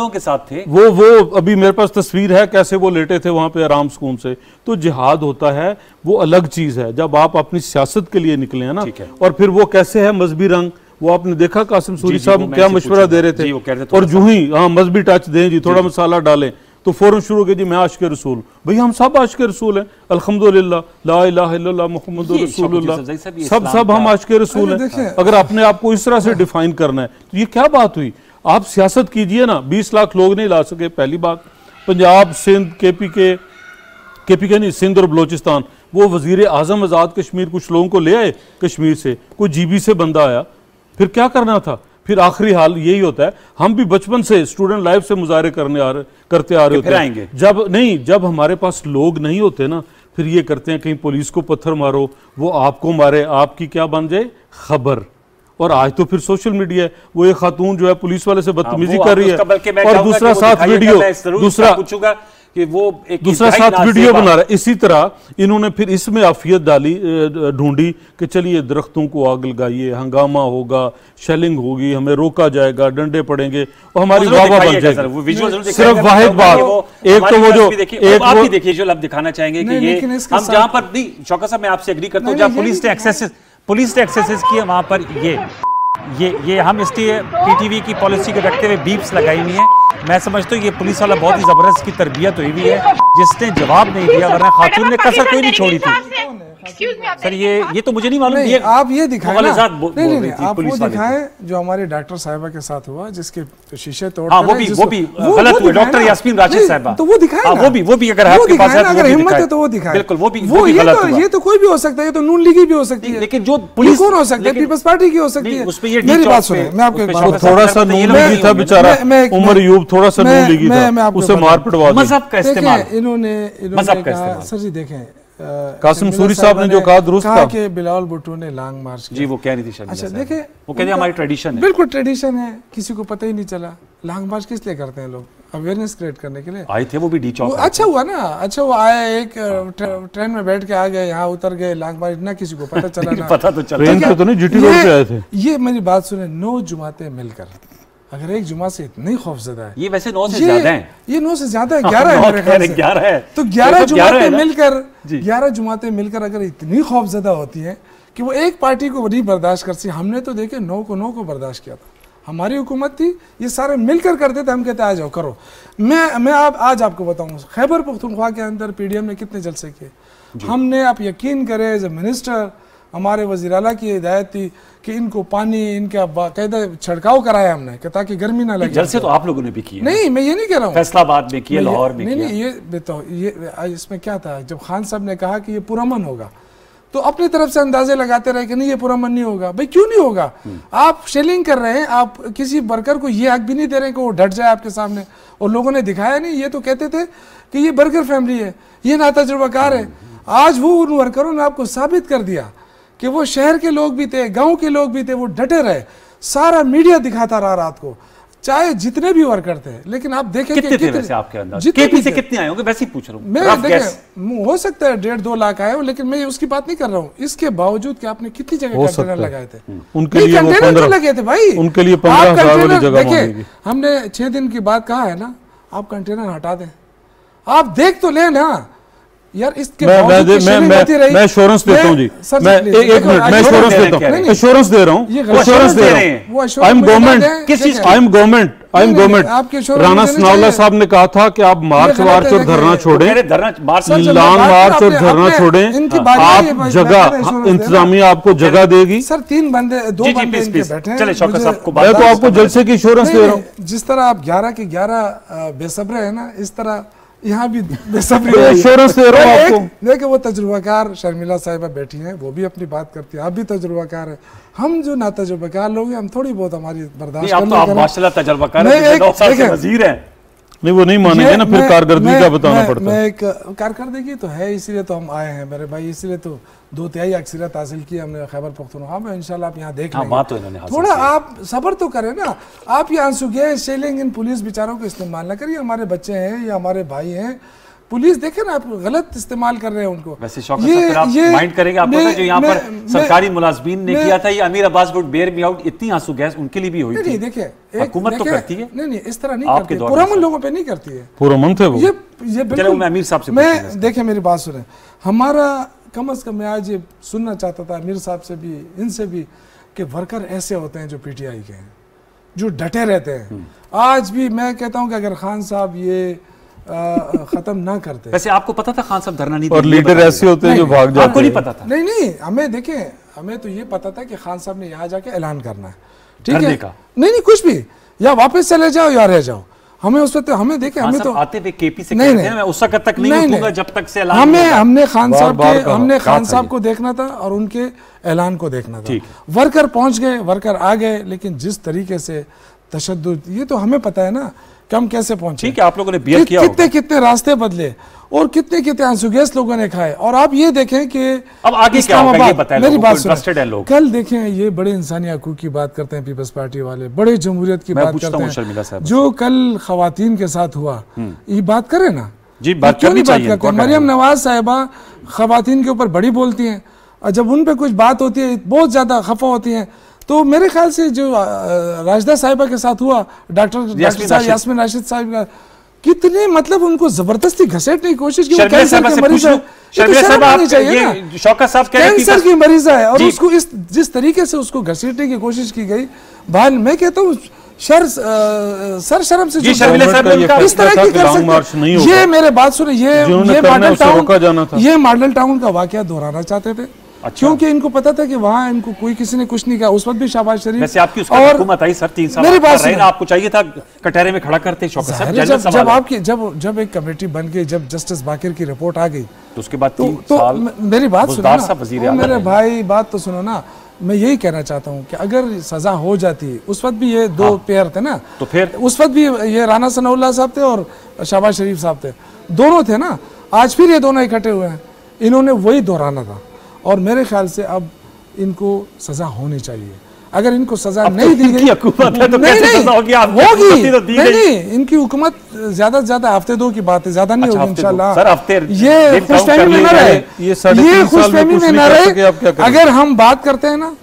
के साथ थे, वो अभी मेरे पास तस्वीर है कैसे वो लेटे थे वहां पे आराम सुकून से। तो जिहाद होता है वो अलग चीज है, जब आप अपनी सियासत के लिए निकले हैं ना। और फिर वो कैसे है मजहबी रंग, वो आपने देखा कासिम सूरी साहब क्या मशवरा दे रहे थे, और जो ही हाँ मजहबी टच दें जी, थोड़ा मसाला डालें तो फौरन शुरू हो गया जी मैं आशिक़ रसूल। भाई हम सब आशिक़ रसूल हैं, अल्हम्दुलिल्लाह, ला इलाहा इल्लल्लाह मुहम्मदुर रसूलुल्लाह, सब हम आशिक़ रसूल हैं। अगर अपने आप को इस तरह से डिफाइन करना है तो ये क्या बात हुई? आप सियासत कीजिए ना, 20 लाख लोग नहीं ला सके, पहली बात। पंजाब, सिंध, केपीके नहीं, सिंध और बलोचिस्तान, वो वजीर आजम आज़ाद कश्मीर कुछ लोगों को ले आए कश्मीर से, कोई जीबी से बंदा आया, फिर क्या करना था? फिर आखिरी हाल यही होता है। हम भी बचपन से स्टूडेंट लाइफ से मुजाहरे करते आ रहे होते हैं। जब हमारे पास लोग नहीं होते ना, फिर ये करते हैं कहीं पुलिस को पत्थर मारो, वो आपको मारे, आपकी क्या बन जाए खबर। और आज तो फिर सोशल मीडिया है, वो एक खातून जो है पुलिस वाले से बदतमीजी कर रही है, और दूसरा साथ वीडियो, दूसरा साथ वीडियो बना रहा है। इसी तरह इन्होंने फिर इसमें आफियत डाली, ढूंढी कि चलिए दरख्तों को आग लगाइए, हंगामा होगा, शेलिंग होगी, हमें रोका जाएगा, डंडे पड़ेंगे और हमारी वाहवा बन जाएगी। सिर्फ वाहिद बात, एक तो वो जो एक आप भी देखिए जो आप दिखाना चाहेंगे कि ये हम जहां पर नहीं, शौकत साहब मैं आपसे एग्री करता हूं, जहां पुलिस ने एक्सेस किए वहां पर ये हम इसलिए पीटीवी की पॉलिसी को रखते हुए बीप्स लगाई हुई है। मैं समझता हूँ ये पुलिस वाला बहुत ही जबरदस्त की तरबियत हुई हुई है, जिसने जवाब नहीं दिया, वरना खातून ने कसर कोई नहीं छोड़ी थी। सर ये तो मुझे नहीं मालूम। नहीं, आप ये दिखाएं ना, नहीं, आप वो दिखाएं जो हमारे डॉक्टर साहिबा के साथ हुआ, जिसके शीशे तोड़, वो भी गलत हुआ, डॉक्टर यास्मीन राशिद साहिबा, तो वो दिखाएं, वो भी अगर आपके पास है, अगर हिम्मत है तो वो दिखाएं। बिल्कुल, वो भी गलत हुआ। ये तो कोई भी हो सकता है, ये तो नून लीगी भी हो सकती है, लेकिन जो पुलिस कौन हो सकता है, पीपल्स पार्टी की हो सकती है। मेरी बात सुने, मैं आपको थोड़ा सा नून लीगी था बेचारा उमर यूब, थोड़ा सा नून लीगी था, उसे मार पिटवा दिया। मजहब का इस्तेमाल इन्होंने कहा, सर जी देखें, कासिम सूरी साहब ने जो कहा दुरुस्त था जी वो कह रही थी। अच्छा देखें, वो कहते हैं हमारी ट्रेडिशन है। बिल्कुल ट्रेडिशन है, किसी को पता ही नहीं चला। लॉन्ग मार्च किस लिए करते हैं लोग? अवेयरनेस क्रिएट करने के लिए आए थे, वो भी डी चौक। अच्छा हुआ ना, अच्छा वो आए, एक ट्रेन में बैठ के आ गए, यहाँ उतर गए, लॉन्ग मार्च ना किसी को पता चला ना पता तो चला, ट्रेन पे तो नहीं, जीटी रोड पे आए थे। ये मेरी बात सुने, 9 जुमाते मिलकर, अगर एक जुमा से इतनी खौफजदा है, ये वैसे 9 से ज्यादा है, ये 9 से ज्यादा है, 11 है मेरे ख्याल से, 11 है, तो 11 जुमाते मिलकर 11 जुमाते मिलकर अगर इतनी खौफजदा होती है कि वो एक पार्टी को नहीं बर्दाश्त कर सी। हमने तो देखे 9 को बर्दाश्त किया था, हमारी हुकूमत थी, ये सारे मिलकर करते थे, हम कहते आ जाओ करो। मैं आज आपको बताऊँ, खैबर पख्तूनख्वा के अंदर पीडीएम ने कितने जलसे किए हमने, आप यकीन करें, एज ए मिनिस्टर हमारे वज़ीर आला की हिदायत थी कि इनको पानी, इनका बाकायदा छिड़काव कराया हमने कि ताकि गर्मी ना लगे। जलसे तो आप लोगों ने भी किए। नहीं, मैं ये नहीं कह रहा हूँ, फैसलाबाद में किए, लाहौर में किया। नहीं, ये बताओ, ये इसमें क्या था, जब खान साहब ने कहा कि ये पुरअमन होगा तो अपनी तरफ से अंदाजे लगाते रहे कि नहीं ये पुरअमन नहीं होगा। भाई क्यों नहीं होगा? आप शेलिंग कर रहे हैं, आप किसी वर्कर को ये हक भी नहीं दे रहे हैं कि वो डट जाए आपके सामने, और लोगों ने दिखाया नहीं। ये तो कहते थे कि ये बर्गर फैमिली है, ये नातजुर्बाकार है। आज वो उन वर्करों ने आपको साबित कर दिया कि वो शहर के लोग भी थे, गांव के लोग भी थे, वो डटे रहे। सारा मीडिया दिखाता रहा रात को, चाहे जितने भी वर्कर थे। लेकिन आप देखें कितने थे वैसे आपके अंदाज? केपी से कितने आए होंगे वैसे ही पूछ रहा हूं। मैं देखें, हो सकता है 1.5-2 लाख आए हो, लेकिन मैं उसकी बात नहीं कर रहा हूँ। इसके बावजूद कि आपने कितनी जगह कंटेनर लगाए थे, उनके लिए कंटेनर लगे थे भाई, उनके लिए 15,000 वाली जगह मांगेगी। हमने 6 दिन की बात कहा है ना, आप कंटेनर हटा दें, आप देख तो ले ना यार। इसके मैं एश्योरेंस देता हूं जी, मैं 1 मिनट, मैं एश्योरेंस देता हूं, एश्योरेंस दे रहा हूं, एश्योरेंस दे रहा हूं। आई एम गवर्नमेंट, किस चीज? I am government, I am government. Rana Sanaullah साहब ने कहा था कि आप मार्च और धरना छोड़ें, लॉन्ग मार्च और धरना छोड़ें, आप जगह इंतजामिया आपको जगह देगी। सर 3 बंदे 2 बंदे इनके बैठे हैं, मैं तो आपको जलसे की एश्योरेंस दे रहा हूँ। जिस तरह आप 11 के 11 बेसब्र है ना, इस तरह यहाँ भी बेसब्री एश्योरेंस दे रहा हूं आपको। देखिए वो तजुर्बाकार शर्मिला साहिबा बैठी हैं, वो भी अपनी बात करती है, आप भी तजुर्बाकार है। हम जो ना तजुर्बाकार लोग हैं, हम थोड़ी बहुत हमारी बर्दाश्त कर लेंगे। आप माशाल्लाह तजुर्बाकार हैं, 9 साल से वजीर हैं। नहीं वो नहीं मानेंगे ना, फिर कारकर्दगी का बताना पड़ता है। मैं एक कारकर्दगी तो है, इसीलिए तो हम आए हैं मेरे भाई, इसीलिए तो 2/3 अक्सरियत हासिल की हमने खैबर पख्तूनख्वा में। इंशाल्लाह आप यहाँ देख लेंगे। बात तो इन्होंने हासिल थोड़ा आप सब्र तो करें ना। आप ये आंसू गए शेलिंग इन पुलिस बेचारों को इस्तेमाल ना करिए। हमारे बच्चे हैं या हमारे भाई हैं, पुलिस देखे ना, आप गलत इस्तेमाल कर रहे हैं उनको। वैसे शौकत साहब फिर आप माइंड करेंगे, आपको जो यहाँ पर सरकारी मुलाजमीन ने किया था, ये Amir Abbas would bear me out, इतनी आंसू गैस उनके लिए भी हुई थी। देखिए हुकूमत तो करती है, नहीं इस तरह नहीं करती, पुरअमन लोगों पे नहीं करती है, पुरअमन थे वो। ये बिल्कुल, मैं अमीर साहब से मैं देखिए मेरी बात सुने, हमारा कम अज कम मैं आज ये सुनना चाहता था अमीर साहब से भी, इनसे भी, कि वर्कर ऐसे होते हैं जो पीटीआई के हैं, जो डटे रहते हैं। आज भी मैं कहता हूं कि अगर खान साहब ये खत्म ना करते। वैसे आपको पता था खान साहब धरना नहीं, और लीडर ऐसे होते हैं जो भाग जाते हैं। आपको नहीं पता था? नहीं, हमें देखें, हमें तो ये पता था कि खान साहब ने यहाँ जाके ऐलान करना है, ठीक है, नहीं कुछ भी, या वापस चले जाओ या रह जाओ, हमें उस वक्त हमें देखे, हमें तो आते हुए केपी से कहते हैं मैं उस वक्त तक नहीं उठूंगा जब तक से ऐलान हमने खान साहब को देखना था और उनके ऐलान को देखना था। वर्कर पहुंच गए, वर्कर आ गए, लेकिन जिस तरीके से तशद्दुद, ये तो हमें पता है ना कि हम कैसे पहुंचे। ठीक है, आप लोगों ने बियर किया, कितने रास्ते बदले और कितने आंसू गैस लोगों ने खाए। और आप ये देखें कि अब आगे क्या होगा ये बताएं, मेरी बात सुनिए, कल देखें ये बड़े इंसानी हकूक की बात करते हैं पीपल्स पार्टी वाले, बड़े जमहूरियत की बात करते हैं, जो कल खवातीन के साथ हुआ, ये बात करें ना जी, बात क्यों नहीं करते? मरियम नवाज साहिबा खवातीन के ऊपर बड़ी बोलती हैं, और जब उन पर कुछ बात होती है बहुत ज्यादा खफा होती हैं। तो मेरे ख्याल से जो राशिदा साहिबा के साथ हुआ, डॉक्टर यास्मीन राशिद साहिब का, कितने मतलब उनको जबरदस्ती घसीटने की कोशिश की। कैंसर की मरीज है, कैंसर की मरीज है, और उसको इस जिस तरीके से उसको घसीटने की कोशिश की गई, भाई मैं कहता हूँ सर शर्म से इस तरह की कर सकते। ये मेरे बात सुने, ये मॉडल टाउन का वाकया दोहराना चाहते थे। अच्छा। क्योंकि इनको पता था कि वहाँ इनको किसी ने कुछ नहीं कहा। उस वक्त भी शहबाज शरीफ, वैसे आपकी उसका हुकूमत आई सर 3 साल, मेरी बात सुनिए, आपको चाहिए था कटहरे में खड़ा करते शौकत साहब। जब एक कमेटी बन गई, जब जस्टिस बाकिर की रिपोर्ट आ गई, तो उसके बाद 3 साल मेरी बात सुनो, मेरे भाई बात तो सुनो ना, मैं यही कहना चाहता हूँ कि अगर सजा हो जाती, उस वक्त भी ये दो पेयर थे ना, तो फिर उस वक्त भी ये राना सनाउल्लाह साहब थे और शहबाज शरीफ साहब थे, दोनों थे ना। आज फिर ये दोनों इकट्ठे हुए हैं, इन्होंने वही दोहराना था। और मेरे ख्याल से अब इनको सजा होनी चाहिए। अगर इनको सजा नहीं दी गई, नहीं, इनकी हुकूमत ज्यादा से ज्यादा हफ्ते 2 की बात है, ज्यादा नहीं होगी इंशाल्लाह। ये खुशफहमी में न रहे, ये खुशफहमी में न रहे। अगर हम बात करते हैं ना,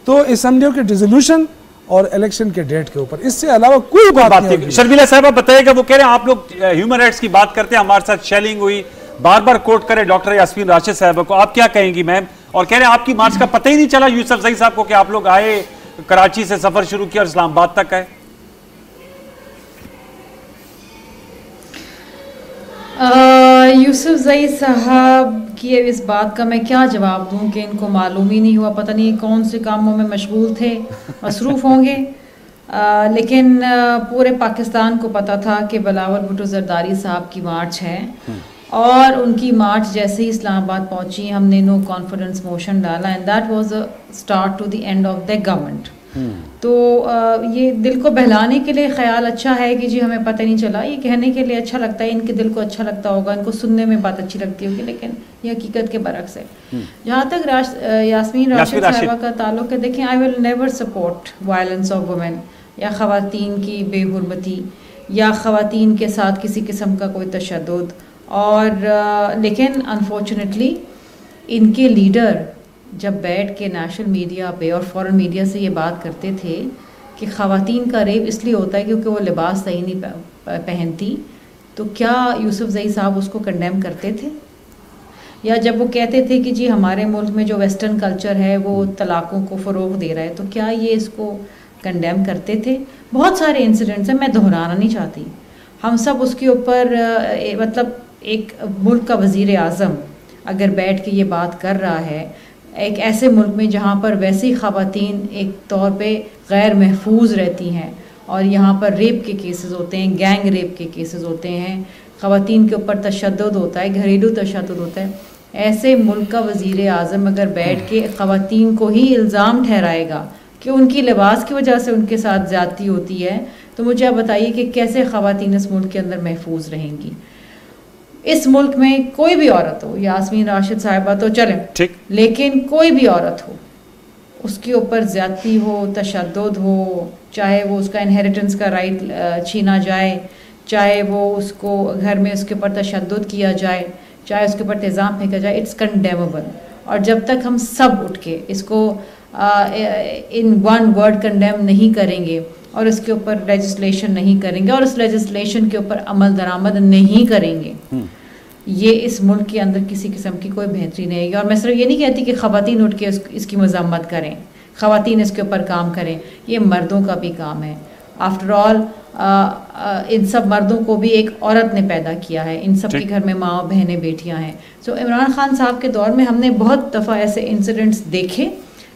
तो असेंबलियों के डिसोल्यूशन और इलेक्शन के डेट के ऊपर, इससे अलावा कोई बात नहीं। शर्मिला साहब बताइएगा, वो कह रहे हैं आप लोग ह्यूमन राइट्स की बात करते हैं, हमारे साथ शेलिंग हुई, बार बार कोट करें डॉक्टर यास्मीन राशिद साहब को, आप क्या कहेंगी मैम? और कह रहे हैं आपकी मार्च का पता ही नहीं चला यूसुफजई साहब को कि आप लोग आए, कराची से सफर शुरू किया और इस्लामाबाद तक आए। यूसुफजई साहब की इस बात का मैं क्या जवाब दूं कि इनको मालूम ही नहीं हुआ, पता नहीं कौन से कामों में मशगूल थे, मसरूफ़ होंगे। लेकिन पूरे पाकिस्तान को पता था कि बिलावल भुट्टो जरदारी साहब की मार्च है, और उनकी मार्च जैसे ही इस्लामाबाद पहुंची, हमने नो कॉन्फिडेंस मोशन डाला, and that was a start to the end of the government. तो ये दिल को बहलाने के लिए ख्याल अच्छा है कि जी हमें पता नहीं चला, ये कहने के लिए अच्छा लगता है, इनके दिल को अच्छा लगता होगा, इनको सुनने में बात अच्छी लगती होगी, लेकिन ये हकीकत के बरक्स है। जहाँ तक यास्मीन राशिद साहिबा का ताल्लुक है, देखें, I will never support violence of women, या ख़वातीन की बेहुरमती, या ख़वातीन के साथ किसी किस्म का कोई तशद्दुद। और लेकिन अनफॉर्चुनेटली इनके लीडर जब बैठ के नेशनल मीडिया पे और फॉरेन मीडिया से ये बात करते थे कि ख़वातीन का रेप इसलिए होता है क्योंकि वो लिबास सही नहीं पहनती, तो क्या यूसुफजई साहब उसको कंडेम करते थे? या जब वो कहते थे कि जी हमारे मुल्क में जो वेस्टर्न कल्चर है वो तलाक़ों को फ़रोग़ दे रहा है, तो क्या ये इसको कंडेम करते थे? बहुत सारे इंसिडेंट्स हैं, मैं दोहराना नहीं चाहती। हम सब उसके ऊपर मतलब एक मुल्क का वज़ीर आज़म अगर बैठ के ये बात कर रहा है, एक ऐसे मुल्क में जहाँ पर वैसे ही ख़वातीन एक तौर पे गैर महफूज रहती हैं, और यहाँ पर रेप के केसेस होते हैं, गैंग रेप के केसेस होते हैं, ख़वातीन के ऊपर तशद्दुद होता है, घरेलू तशद्दुद होता है, ऐसे मुल्क का वज़ीर आज़म अगर बैठ के ख़वातीन को ही इल्ज़ाम ठहराएगा कि उनकी लिबास की वजह से उनके साथ ज़्यादती होती है, तो मुझे आप बताइए कि कैसे ख़वातीन इस मुल्क के अंदर महफूज रहेंगी? इस मुल्क में कोई भी औरत हो, यास्मीन राशिद साहिबा तो चले ठीक, लेकिन कोई भी औरत हो, उसके ऊपर ज़्यादती हो, तशद्दुद हो, चाहे वो उसका इनहेरिटेंस का राइट छीना जाए, चाहे वो उसको घर में उसके ऊपर तशद्दुद किया जाए, चाहे उसके ऊपर तेज़ाम फेंका जाए, इट्स कंडेमेबल। और जब तक हम सब उठ के इसको इन वन वर्ड कंडेम नहीं करेंगे और इसके ऊपर लेजिस्लेशन नहीं करेंगे और उस लेजिस्लेशन के ऊपर अमल दरामद नहीं करेंगे, ये इस मुल्क के अंदर किसी किस्म की कोई बेहतरी नहीं आएगी। और मैं सिर्फ ये नहीं कहती कि ख़वातीन उठ के इसकी मज़म्मत करें, ख़वातीन इसके ऊपर काम करें, ये मर्दों का भी काम है। आफ्टर ऑल इन सब मर्दों को भी एक औरत ने पैदा किया है, इन सब के घर में माँ बहनें बेटियां हैं। सो इमरान खान साहब के दौर में हमने बहुत दफ़ा ऐसे इंसिडेंट्स देखे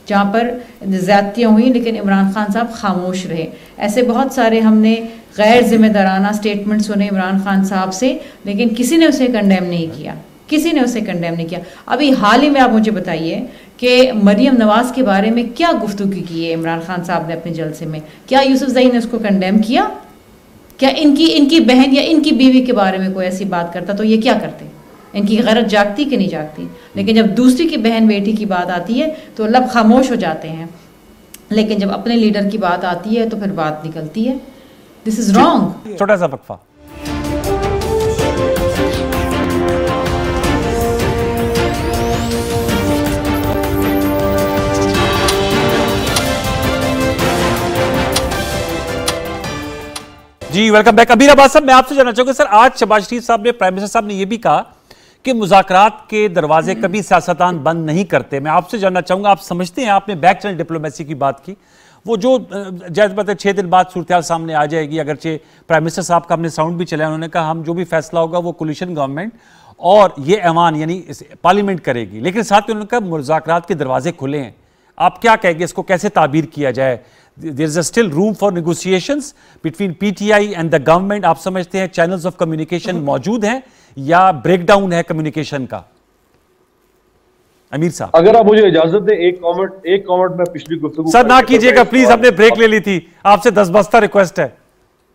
जहाँ पर ज़्यादतियाँ हुई लेकिन इमरान खान साहब खामोश रहे। ऐसे बहुत सारे हमने गैर जिम्मेदाराना स्टेटमेंट सुने इमरान खान साहब से, लेकिन किसी ने उसे कंडेम नहीं किया, किसी ने उसे कंडेम नहीं किया। अभी हाल ही में आप मुझे बताइए कि मरियम नवाज के बारे में क्या गुफ्तगू की है इमरान खान साहब ने अपने जलसे में? क्या यूसुफजई ने उसको कंडेम किया? क्या इनकी बहन या इनकी बीवी के बारे में कोई ऐसी बात करता तो ये क्या करते? इनकी गैरत जागती कि नहीं जागती? लेकिन जब दूसरी की बहन बेटी की बात आती है तो लब खामोश हो जाते हैं, लेकिन जब अपने लीडर की बात आती है तो फिर बात निकलती है। This is wrong. छोटा सा वक्फा। जी वेलकम बैक। अबीर अब्बास साहब, मैं आपसे जानना चाहूंगा सर, आज शहबाज शरीफ साहब ने, प्राइम मिनिस्टर साहब ने यह भी कहा कि मुज़ाकरात के दरवाजे कभी सियासतदान बंद नहीं करते। मैं आपसे जानना चाहूंगा, आप समझते हैं, आपने बैक चैनल डिप्लोमेसी की बात की, वो जो जैसे पता है 6 दिन बाद सूरत हाल सामने आ जाएगी, अगरचे प्राइम मिनिस्टर साहब का हमने साउंड भी चलाया, उन्होंने कहा हम जो भी फैसला होगा वो कोलिशन गवर्नमेंट और ये ऐवान यानी पार्लियामेंट करेगी, लेकिन साथ में उन्होंने कहा मुज़ाकरात के दरवाजे खुले हैं। आप क्या कहेंगे, इसको कैसे ताबीर किया जाए? There is still room for negotiations between PTI and the government। आप समझते हैं चैनल्स ऑफ कम्युनिकेशन मौजूद हैं या ब्रेकडाउन है कम्युनिकेशन का? अमीर साहब, अगर आप मुझे इजाजत दें, एक कमेंट मैं पिछली गुफ्तगू सर ना कीजिएगा प्लीज, हमने ब्रेक ले ली थी, आपसे 10 बस्ता रिक्वेस्ट है।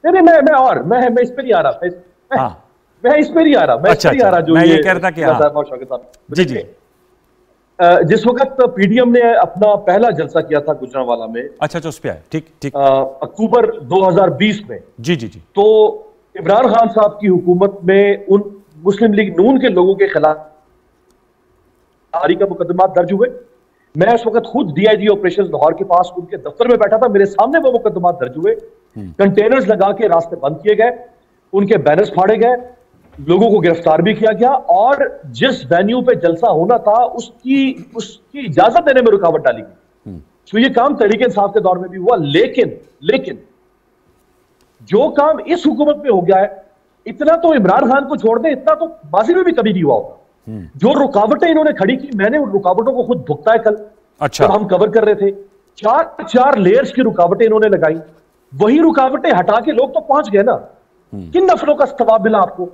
नहीं मैं इस पे नहीं आ रहा, मैं इस पे नहीं आ रहा, मैं इस पे नहीं आ रहा। जो मैं ये कह रहा था कि जी जी, जिस वक्त पीडीएम ने अपना पहला जलसा किया था गुजरांवाला में, अच्छा उस पे आए, ठीक ठीक, अक्टूबर 2020 में, जी जी जी, तो इमरान खान साहब की हुकूमत में उन मुस्लिम लीग नून के लोगों के खिलाफ हारी का मुकदमा दर्ज हुए। मैं उस वक्त खुद डीआईजी ऑपरेशंस लाहौर के पास उनके दफ्तर में बैठा था, मेरे सामने वो मुकदमा दर्ज हुए, कंटेनर्स लगा के रास्ते बंद किए गए, उनके बैनर्स फाड़े गए, लोगों को गिरफ्तार भी किया गया और जिस वेन्यू पे जलसा होना था उसकी इजाजत देने में रुकावट डाली गई। तो ये काम तहरीक इंसाफ के दौर में भी हुआ, लेकिन जो काम इस हुकूमत में हो गया है, इतना तो इमरान खान को छोड़ दें, इतना तो माजी में भी कभी नहीं हुआ होगा। जो रुकावटें इन्होंने खड़ी की, मैंने उन रुकावटों को खुद भुगता है कल, अच्छा, तो हम कवर कर रहे थे। 4 लेयर्स की रुकावटें इन्होंने लगाई, वही रुकावटें हटा के लोग तो पहुंच गए ना। किन नफलों का सवाब मिला आपको?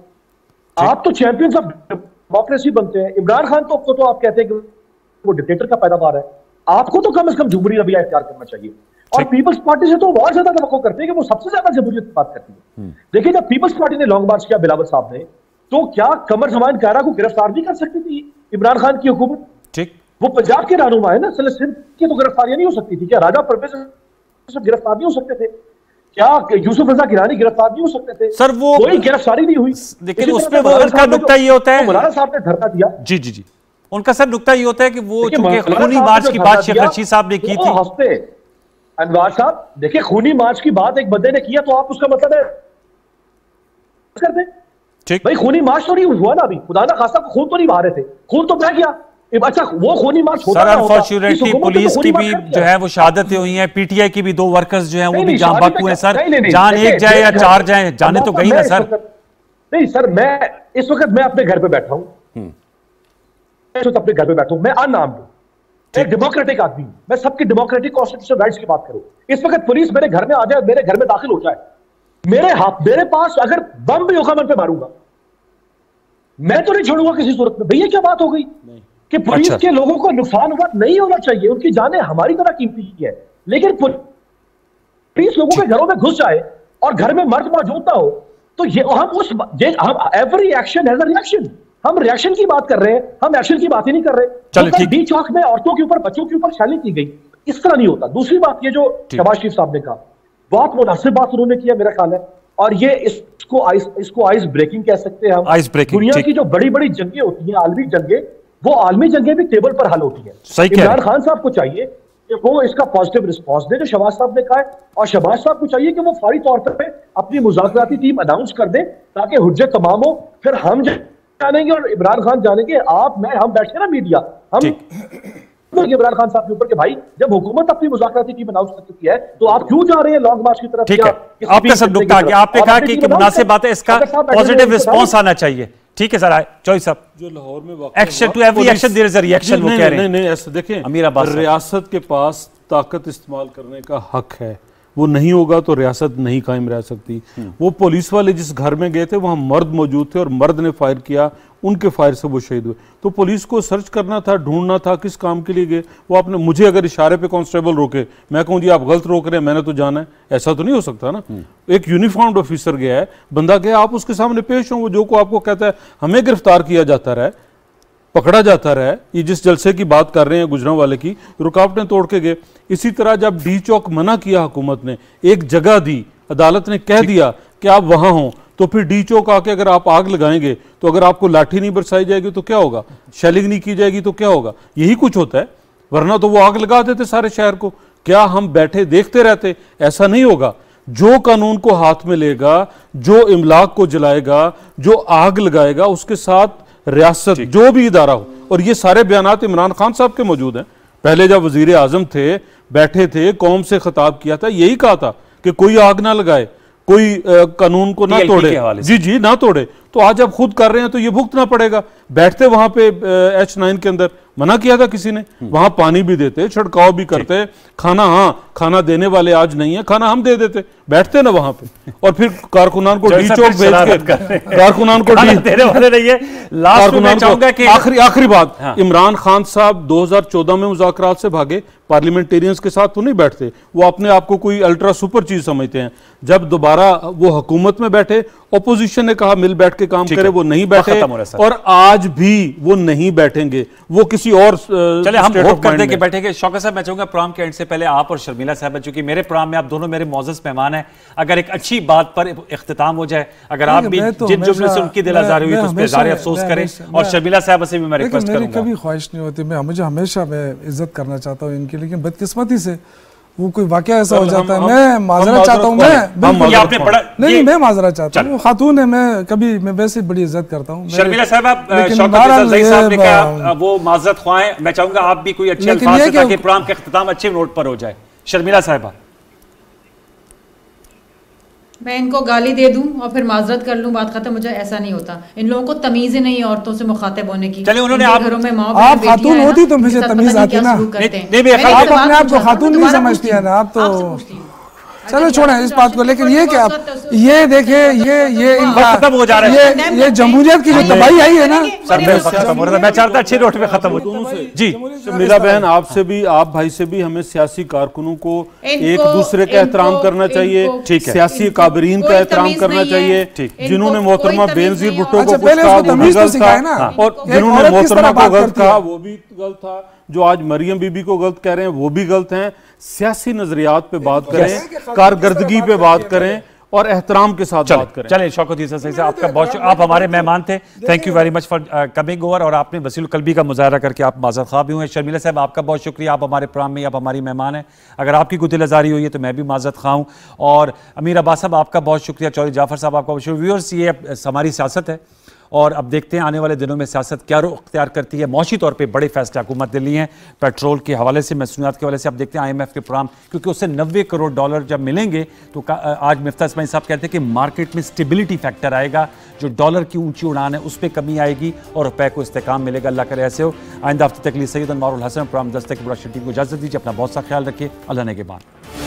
आप तो चैंपियंस ऑफ डेमोक्रेसी बनते हैं। इमरान खान तो आप कहते हैं कि वो डिक्टेटर का पैदावार है, आपको तो कम से कम जमहूरी रवैया इख्तियार करना चाहिए। और पीपल्स पार्टी से तो और ज्यादा तवक्को करते हैं कि वो सबसे ज्यादा जमहूरियत की बात करती है। देखिए, जब पीपल्स पार्टी ने लॉन्ग मार्च किया बिलावल साहब ने, तो क्या कमर जमान कायरा को गिरफ्तार नहीं कर सकती थी इमरान खान की हुकूमत? ठीक, वो पंजाब के रहनुमा है ना, सिंध की तो गिरफ्तारियां नहीं हो सकती थी क्या? राजा परवेज गिरफ्तार नहीं हो सकते थे क्या? यूसुफ रजा गिलानी गिरफ्तार नहीं हो सकते थे? सर वो कोई गिरफ्तारी नहीं हुई। लेकिन उसमें वो उनका नुक्ता ये होता है, मौलाना साहब ने धरना दिया, जी जी जी, उनका सर नुक्ता ये होता है कि वो चूंकि खूनी मार्च की बात शेख रशीद साहब ने की थी। हफ्ते अनवार साहब देखिए, खूनी मार्च की बात एक बंदे ने किया तो आप उसका मतलब है कर दें? ठीक भाई, खूनी मार्च तो नहीं हुआ ना अभी, खुदा ना खासा खून तो नहीं बहा रहे थे, खून तो बह गया। अच्छा, वो खूनी मार्च होता सर, अनफॉर्चुनेटली पुलिस की भी जो है वो शहादतें हुई हैं, पीटीआई की भी 2 वर्कर्स जो हैं वो भी जान बाकू हैं सर। जान एक जाए या 4 जाए, जाने तो गई ना सर। नहीं सर, मैं इस वक्त मैं अपने घर पे बैठा हूं, अपने घर पे बैठा हूं, मैं अनाम हूं, एक डेमोक्रेटिक आदमी हूं, मैं सबकी डेमोक्रेटिक कॉन्स्टिट्यूशनल राइट्स की बात करूं। इस वक्त पुलिस मेरे घर में आ जाए, मेरे घर में दाखिल हो जाए, मेरे पास अगर बम भी होगा मैं पे मारूंगा, मैं तो नहीं छोड़ूंगा किसी सूरत में। भैया क्या बात हो गई कि पुलिस के लोगों को नुकसान हुआ? नहीं होना चाहिए, उनकी जानें हमारी तरह कीमती है, लेकिन पुलिस लोगों के घरों में घुस जाए और घर में मर्द मौजूद ना हो तो ये हम every action has a reaction. हम रिएक्शन की बात कर रहे हैं, हम एक्शन की बात ही नहीं कर रहे। डी चौक में औरतों के ऊपर, बच्चों के ऊपर शैली की गई, इस तरह नहीं होता। दूसरी बात, ये जो शहबाज शरीफ साहब ने कहा, बहुत मुनासिब बात उन्होंने किया, मेरा ख्याल है और ये इसको आइस ब्रेकिंग कह सकते हैं हम। आइस ब्रेकिंग, दुनिया की जो बड़ी बड़ी जंगें होती हैं, आलमी जंगें, वो आलमी जंगें भी टेबल पर हल होती हैं। इमरान खान साहब को चाहिए कि वो इसका पॉजिटिव रिस्पॉन्स दे, जो शहबाज साहब ने कहा है, और शहबाज साहब को चाहिए कि वो फौरी तौर पर अपनी मुज़ाकराती टीम अनाउंस कर दे ताकि हुज्जत तमाम हो। फिर हम जानेंगे और इमरान खान जानेंगे, आप मैं हम बैठे ना मीडिया, हम इमरान खान साहब के ऊपर कि भाई जब हुकूमत अपनी मुज़ाकराती टीम अनाउंस कर चुकी है तो आप क्यों जा रहे हैं लॉन्ग मार्च की तरफ? ठीक है, आपका सब नुकता कि आपने कहा कि मुनासिब बात है, इसका पॉजिटिव रिस्पांस आना चाहिए। ठीक है सर, चौधरी साहब, जो लाहौर में action to every action there is a reaction, वो कह रहे हैं। नहीं, ऐसा देखें, अमीर अब्बास रियासत के पास ताकत इस्तेमाल करने का हक है, वो नहीं होगा तो रियासत नहीं कायम रह सकती। वो पुलिस वाले जिस घर में गए थे वहां मर्द मौजूद थे और मर्द ने फायर किया, उनके फायर से वो शहीद हुए। तो पुलिस को सर्च करना था, ढूंढना था किस काम के लिए गए वो। आपने मुझे अगर इशारे पे कांस्टेबल रोके, मैं कहूँ जी आप गलत रोक रहे हैं, मैंने तो जाना है, ऐसा तो नहीं हो सकता ना। एक यूनिफॉर्म्ड ऑफिसर गया है, बंदा गया, आप उसके सामने पेश हो, वो जो को आपको कहता है हमें गिरफ्तार किया जाता रहा, पकड़ा जाता रहा। ये जिस जलसे की बात कर रहे हैं गुजरांवाले की, रुकावटें तोड़ के गए। इसी तरह जब डी चौक मना किया हुकूमत ने, एक जगह दी, अदालत ने कह दिया कि आप वहां हो, तो फिर डी चौक आके अगर आप आग लगाएंगे तो अगर आपको लाठी नहीं बरसाई जाएगी तो क्या होगा, शेलिंग नहीं की जाएगी तो क्या होगा, यही कुछ होता है। वरना तो वो आग लगा देते सारे शहर को। क्या हम बैठे देखते रहते? ऐसा नहीं होगा। जो कानून को हाथ में लेगा, जो इमलाक को जलाएगा, जो आग लगाएगा, उसके साथ रियासत जो भी इदारा हो। और ये सारे बयानात इमरान खान साहब के मौजूद हैं। पहले जब वजीर आजम थे, बैठे थे, कौम से खिताब किया था, यही कहा था कि कोई आग ना लगाए, कोई कानून को ना तोड़े, जी ना तोड़े। तो आज आप खुद कर रहे हैं तो ये भुगतना पड़ेगा। बैठते वहां पे H9 के अंदर मना किया था किसी ने, वहां पानी भी देते, छिड़काव भी करते, खाना, हाँ खाना देने वाले आज नहीं है, खाना हम दे देते, बैठते ना वहां पे। और फिर कारकुनान को डी चौक भेज के, कारकुनान को देने वाले नहीं है। लास्ट में चाहूंगा कि आखिरी बात, इमरान खान साहब 2014 में मुज़ाकरात से भागे, पार्लियामेंटेरियंस के साथ तो नहीं बैठते, वो अपने आप को कोई अल्ट्रा सुपर चीज समझते हैं। जब दोबारा वो हुकूमत में बैठे, ऑपोजिशन ने कहा मिल बैठ के काम करे, वो नहीं बैठे और आज भी वो नहीं बैठेंगे, वो किसी और चले हम होप करते हैं कि बैठेंगे। शौकत साहब, मैं चाहूंगा प्रोग्राम के एंड से पहले आप और शर्मिला साहब, चूंकि मेरे प्रोग्राम में आप दोनों मेरे मौजूद मेहमान हैं, अगर एक अच्छी बात पर इख्तिताम हो जाए, अगर आप भी जिन जुमले से उनकी दिल आजारी हुई तो उस पर ज़ाहिर अफसोस करें, और शर्मिला साहब से भी मैं रिक्वेस्ट करूंगा। कभी ख्वाहिश नहीं होती, मुझे हमेशा मैं इज्जत करना चाहता हूँ इनकी, लेकिन बदकिस्मती से वो कोई वाकया ऐसा हो जाता है। मैं माजरा चाहता हूँ, नहीं मैं माजरा चाहता हूँ, खातून है, मैं कभी मैं वैसे बड़ी इज्जत करता हूँ। शर्मिला साहब, साहब ने कहा वो माजरत ख्वाह हैं, मैं चाहूंगा आप भी कोई अच्छे अल्फाज से, ताकि प्रोग्राम का इख्तिताम अच्छे नोट पर हो जाए। शर्मिला साहब, मैं इनको गाली दे दूं और फिर माजरत कर लूं, बात खत्म हो जाए, ऐसा नहीं होता। इन लोगों को तमीज ही नहीं औरतों से मुखातिब होने की। चलिए, उन्होंने घरों में आप खातून होती तो मुझे तमीज आती ना। आप अपने आप को खातून नहीं समझती है ना, आप तो चलो छोड़ें इस बात को। लेकिन ये क्या, ये देखे, ये खत्म हो जा रहा है, ये जमहूरियत की जो तबाही आई है ना, मैं चाहता अच्छी नोट में खत्म हो। जी शर्मिला बहन, आपसे भी, आप भाई से भी, हमें सियासी कारकुनों को एक दूसरे का एहतराम करना चाहिए, ठीक है, सियासी काबरीन का एहतराम करना चाहिए, जिन्होंने मोहतरमा बेनजीर भुट्टो को कुछ कहा वो भी गलत था, और जिन्होंने मोहतरमा को गलत कहा वो भी गलत था, जो आज मरियम बीबी को गलत कह रहे हैं वो भी गलत हैं। सियासी नजरियात पे बात करें, कारकर्दगी पे बात करें और एहतराम के साथ बात करें। चलिए शौकत यूसुफ साहब, आपका बहुत, आप हमारे मेहमान थे, thank you very much for coming over, और आपने वसील कल्बी का मुजाहरा करके आप माज़रत ख्वाह भी हुए। शर्मिला साहब, आपका बहुत शुक्रिया, आप हमारे प्रोग्राम में, आप हमारी मेहमान हैं। अगर आपकी कोई दिल आज़ारी हुई है तो मैं भी माज़रत ख्वाह हूँ। और अमीर अब्बास साहब, आपका बहुत शुक्रिया। चौधरी जाफर साहब, आपका बहुत शुक्रिया। व्यूअर्स, ये हमारी सियासत है और अब देखते हैं आने वाले दिनों में सियासत क्या रुख अख्तियार करती है। मौशी तौर पे बड़े फैसले हुकूमत ने लिए हैं, पेट्रोल के हवाले से, मसनूआत के हवाले से। अब देखते हैं IMF के प्रोग्राम, क्योंकि उससे 90 करोड़ डॉलर जब मिलेंगे तो आज मिफ्ता इस्माइल साहब कहते हैं कि मार्केट में स्टेबिलिटी फैक्टर आएगा, जो डॉलर की ऊंची उड़ान है उस पर कमी आएगी और रुपए को इस्तेकाम मिलेगा। अल्लाह करे ऐसे हो। आइंदा हफ्ते तक लिए सैयद अनवारुल हसन प्रोग्राम दस्तक बुरा टीम को इजाज़त दीजिए। अपना बहुत सा ख्याल रखिए। अल्लाह ने के बाद।